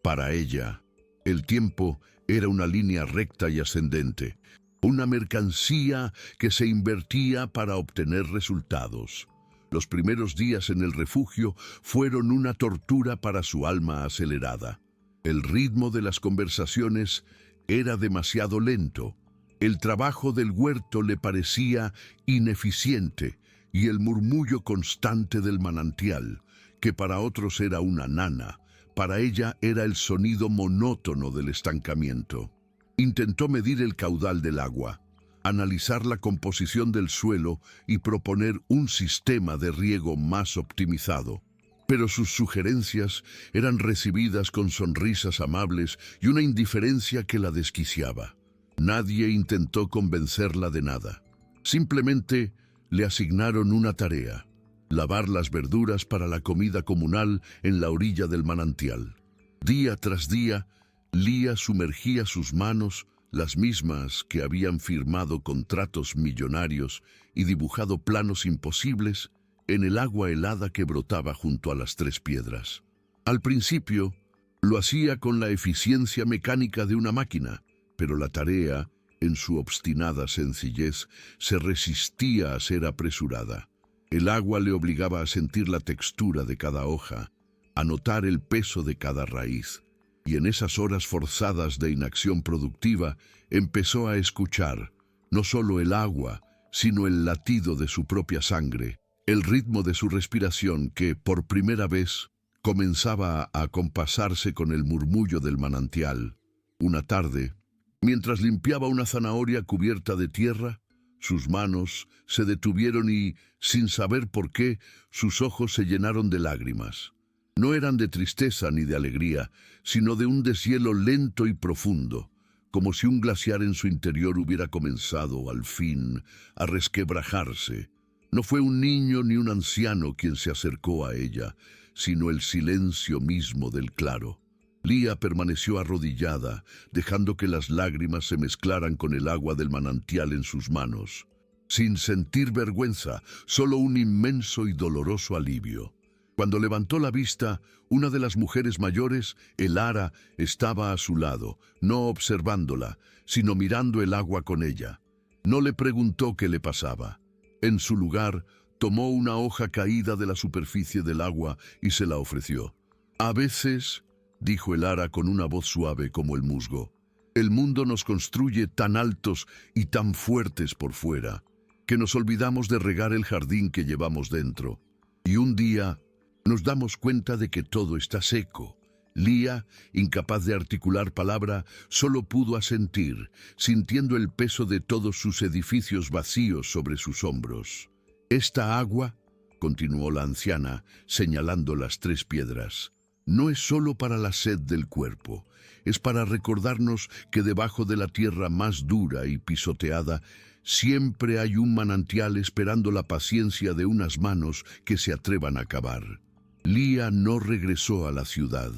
Para ella, el tiempo era una línea recta y ascendente, una mercancía que se invertía para obtener resultados. Los primeros días en el refugio fueron una tortura para su alma acelerada. El ritmo de las conversaciones era demasiado lento. El trabajo del huerto le parecía ineficiente y el murmullo constante del manantial, que para otros era una nana, para ella era el sonido monótono del estancamiento. Intentó medir el caudal del agua, analizar la composición del suelo y proponer un sistema de riego más optimizado. Pero sus sugerencias eran recibidas con sonrisas amables y una indiferencia que la desquiciaba. Nadie intentó convencerla de nada. Simplemente le asignaron una tarea: lavar las verduras para la comida comunal en la orilla del manantial. Día tras día, Lía sumergía sus manos, las mismas que habían firmado contratos millonarios y dibujado planos imposibles, en el agua helada que brotaba junto a las tres piedras. Al principio, lo hacía con la eficiencia mecánica de una máquina, pero la tarea, en su obstinada sencillez, se resistía a ser apresurada. El agua le obligaba a sentir la textura de cada hoja, a notar el peso de cada raíz, y en esas horas forzadas de inacción productiva empezó a escuchar no solo el agua, sino el latido de su propia sangre, el ritmo de su respiración que, por primera vez, comenzaba a compasarse con el murmullo del manantial. Una tarde, mientras limpiaba una zanahoria cubierta de tierra, sus manos se detuvieron y, sin saber por qué, sus ojos se llenaron de lágrimas. No eran de tristeza ni de alegría, sino de un deshielo lento y profundo, como si un glaciar en su interior hubiera comenzado, al fin, a resquebrajarse. No fue un niño ni un anciano quien se acercó a ella, sino el silencio mismo del claro. Lía permaneció arrodillada, dejando que las lágrimas se mezclaran con el agua del manantial en sus manos. Sin sentir vergüenza, solo un inmenso y doloroso alivio. Cuando levantó la vista, una de las mujeres mayores, Elara, estaba a su lado, no observándola, sino mirando el agua con ella. No le preguntó qué le pasaba. En su lugar, tomó una hoja caída de la superficie del agua y se la ofreció. «A veces», dijo Elara con una voz suave como el musgo, «el mundo nos construye tan altos y tan fuertes por fuera, que nos olvidamos de regar el jardín que llevamos dentro. Y un día nos damos cuenta de que todo está seco». Lía, incapaz de articular palabra, solo pudo asentir, sintiendo el peso de todos sus edificios vacíos sobre sus hombros. «Esta agua», continuó la anciana, señalando las 3 piedras, «no es solo para la sed del cuerpo, es para recordarnos que debajo de la tierra más dura y pisoteada siempre hay un manantial esperando la paciencia de unas manos que se atrevan a cavar». Lía no regresó a la ciudad.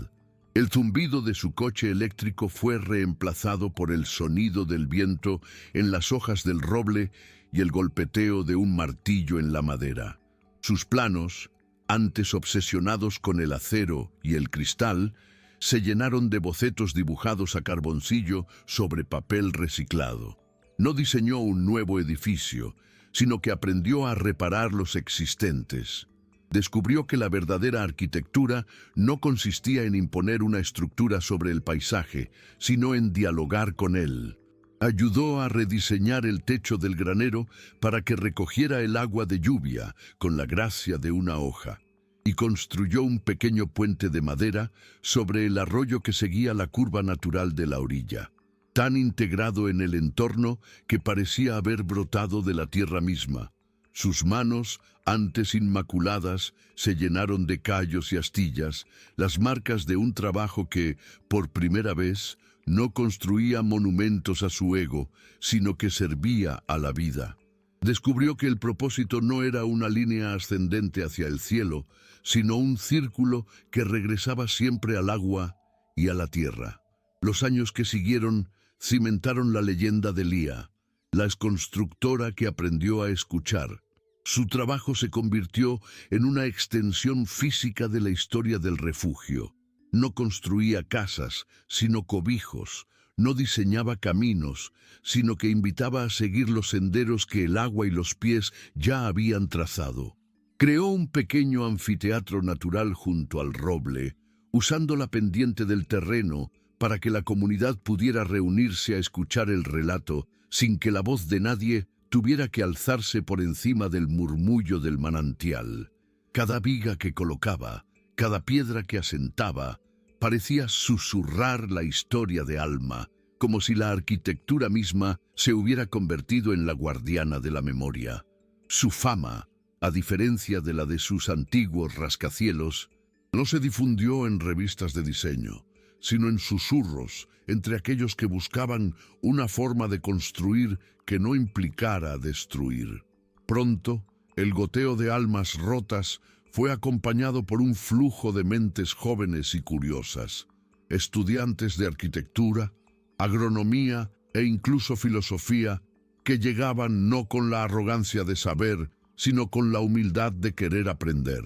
El zumbido de su coche eléctrico fue reemplazado por el sonido del viento en las hojas del roble y el golpeteo de un martillo en la madera. Sus planos, antes obsesionados con el acero y el cristal, se llenaron de bocetos dibujados a carboncillo sobre papel reciclado. No diseñó un nuevo edificio, sino que aprendió a reparar los existentes. Descubrió que la verdadera arquitectura no consistía en imponer una estructura sobre el paisaje, sino en dialogar con él. Ayudó a rediseñar el techo del granero para que recogiera el agua de lluvia con la gracia de una hoja, y construyó un pequeño puente de madera sobre el arroyo que seguía la curva natural de la orilla, tan integrado en el entorno que parecía haber brotado de la tierra misma. Sus manos, antes inmaculadas, se llenaron de callos y astillas, las marcas de un trabajo que, por primera vez, no construía monumentos a su ego, sino que servía a la vida. Descubrió que el propósito no era una línea ascendente hacia el cielo, sino un círculo que regresaba siempre al agua y a la tierra. Los años que siguieron cimentaron la leyenda de Lía, la constructora que aprendió a escuchar. Su trabajo se convirtió en una extensión física de la historia del refugio. No construía casas, sino cobijos. No diseñaba caminos, sino que invitaba a seguir los senderos que el agua y los pies ya habían trazado. Creó un pequeño anfiteatro natural junto al roble, usando la pendiente del terreno para que la comunidad pudiera reunirse a escuchar el relato sin que la voz de nadie tuviera que alzarse por encima del murmullo del manantial. Cada viga que colocaba, cada piedra que asentaba, parecía susurrar la historia de Alma, como si la arquitectura misma se hubiera convertido en la guardiana de la memoria. Su fama, a diferencia de la de sus antiguos rascacielos, no se difundió en revistas de diseño, sino en susurros entre aquellos que buscaban una forma de construir que no implicara destruir. Pronto, el goteo de almas rotas fue acompañado por un flujo de mentes jóvenes y curiosas, estudiantes de arquitectura, agronomía e incluso filosofía, que llegaban no con la arrogancia de saber, sino con la humildad de querer aprender.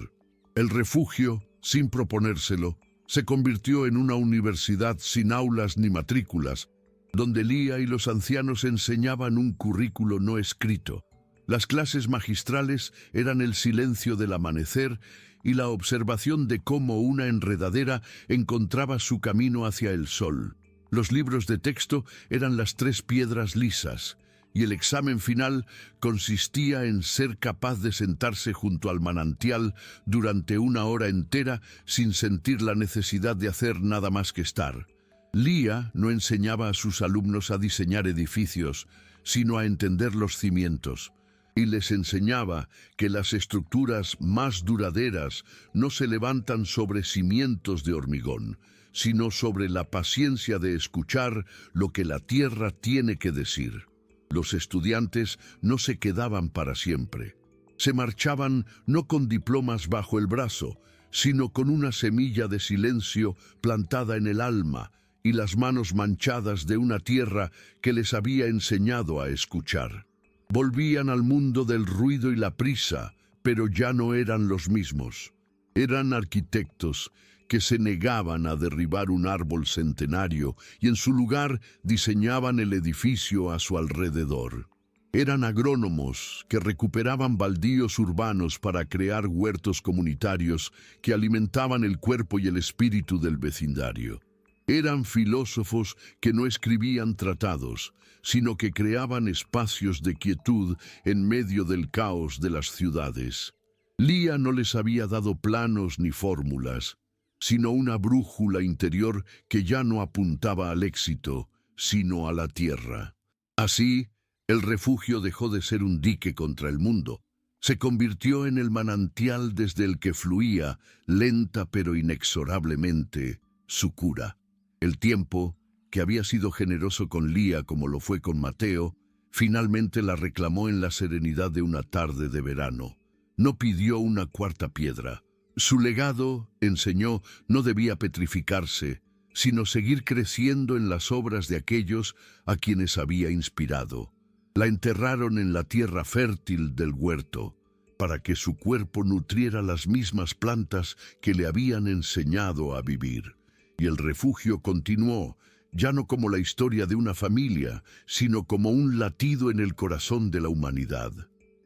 El refugio, sin proponérselo, se convirtió en una universidad sin aulas ni matrículas, donde Lía y los ancianos enseñaban un currículo no escrito. Las clases magistrales eran el silencio del amanecer y la observación de cómo una enredadera encontraba su camino hacia el sol. Los libros de texto eran las 3 piedras lisas, y el examen final consistía en ser capaz de sentarse junto al manantial durante 1 hora entera sin sentir la necesidad de hacer nada más que estar. Lía no enseñaba a sus alumnos a diseñar edificios, sino a entender los cimientos, y les enseñaba que las estructuras más duraderas no se levantan sobre cimientos de hormigón, sino sobre la paciencia de escuchar lo que la tierra tiene que decir. Los estudiantes no se quedaban para siempre. Se marchaban no con diplomas bajo el brazo, sino con una semilla de silencio plantada en el alma y las manos manchadas de una tierra que les había enseñado a escuchar. Volvían al mundo del ruido y la prisa, pero ya no eran los mismos. Eran arquitectos que se negaban a derribar un árbol centenario y en su lugar diseñaban el edificio a su alrededor. Eran agrónomos que recuperaban baldíos urbanos para crear huertos comunitarios que alimentaban el cuerpo y el espíritu del vecindario. Eran filósofos que no escribían tratados, sino que creaban espacios de quietud en medio del caos de las ciudades. Lía no les había dado planos ni fórmulas, sino una brújula interior que ya no apuntaba al éxito, sino a la tierra. Así, el refugio dejó de ser un dique contra el mundo. Se convirtió en el manantial desde el que fluía, lenta pero inexorablemente, su cura. El tiempo, que había sido generoso con Lía como lo fue con Mateo, finalmente la reclamó en la serenidad de una tarde de verano. No pidió una cuarta piedra. Su legado, enseñó, no debía petrificarse, sino seguir creciendo en las obras de aquellos a quienes había inspirado. La enterraron en la tierra fértil del huerto, para que su cuerpo nutriera las mismas plantas que le habían enseñado a vivir. Y el refugio continuó, ya no como la historia de una familia, sino como un latido en el corazón de la humanidad.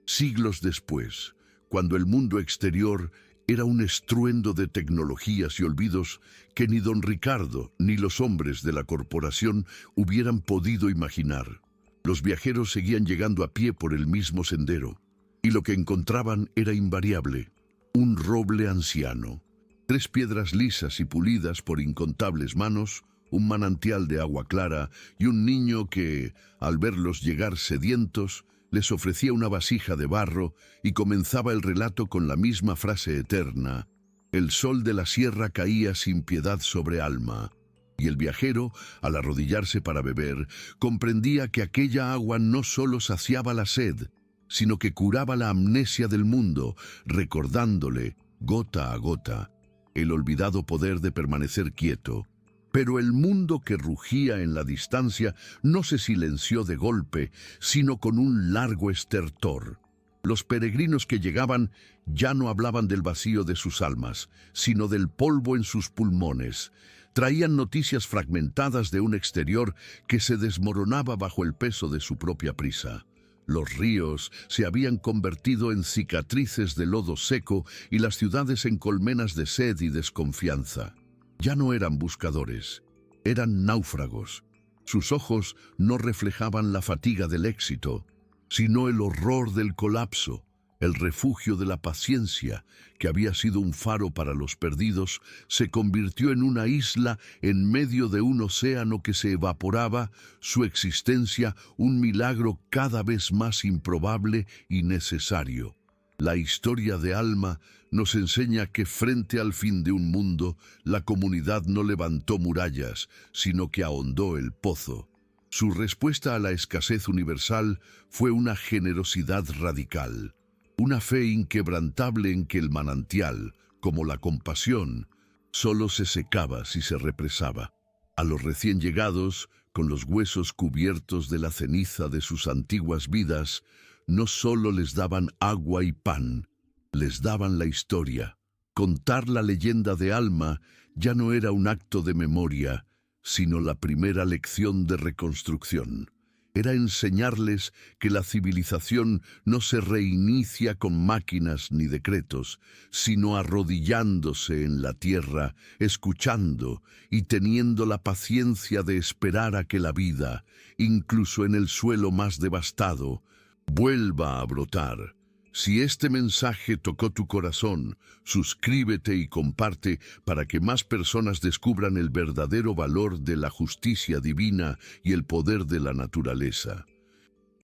Siglos después, cuando el mundo exterior era un estruendo de tecnologías y olvidos que ni don Ricardo ni los hombres de la corporación hubieran podido imaginar. Los viajeros seguían llegando a pie por el mismo sendero, y lo que encontraban era invariable: un roble anciano, 3 piedras lisas y pulidas por incontables manos, un manantial de agua clara y un niño que, al verlos llegar sedientos, les ofrecía una vasija de barro y comenzaba el relato con la misma frase eterna: el sol de la sierra caía sin piedad sobre Alma. Y el viajero, al arrodillarse para beber, comprendía que aquella agua no solo saciaba la sed, sino que curaba la amnesia del mundo, recordándole, gota a gota, el olvidado poder de permanecer quieto. Pero el mundo que rugía en la distancia no se silenció de golpe, sino con un largo estertor. Los peregrinos que llegaban ya no hablaban del vacío de sus almas, sino del polvo en sus pulmones. Traían noticias fragmentadas de un exterior que se desmoronaba bajo el peso de su propia prisa. Los ríos se habían convertido en cicatrices de lodo seco y las ciudades en colmenas de sed y desconfianza. Ya no eran buscadores, eran náufragos. Sus ojos no reflejaban la fatiga del éxito, sino el horror del colapso. El refugio de la paciencia, que había sido un faro para los perdidos, se convirtió en una isla en medio de un océano que se evaporaba, su existencia un milagro cada vez más improbable y necesario. La historia de Alma nos enseña que frente al fin de un mundo, la comunidad no levantó murallas, sino que ahondó el pozo. Su respuesta a la escasez universal fue una generosidad radical. Una fe inquebrantable en que el manantial, como la compasión, solo se secaba si se represaba. A los recién llegados, con los huesos cubiertos de la ceniza de sus antiguas vidas, no solo les daban agua y pan, les daban la historia. Contar la leyenda de Alma ya no era un acto de memoria, sino la primera lección de reconstrucción. Era enseñarles que la civilización no se reinicia con máquinas ni decretos, sino arrodillándose en la tierra, escuchando y teniendo la paciencia de esperar a que la vida, incluso en el suelo más devastado, vuelva a brotar. Si este mensaje tocó tu corazón, suscríbete y comparte para que más personas descubran el verdadero valor de la justicia divina y el poder de la naturaleza.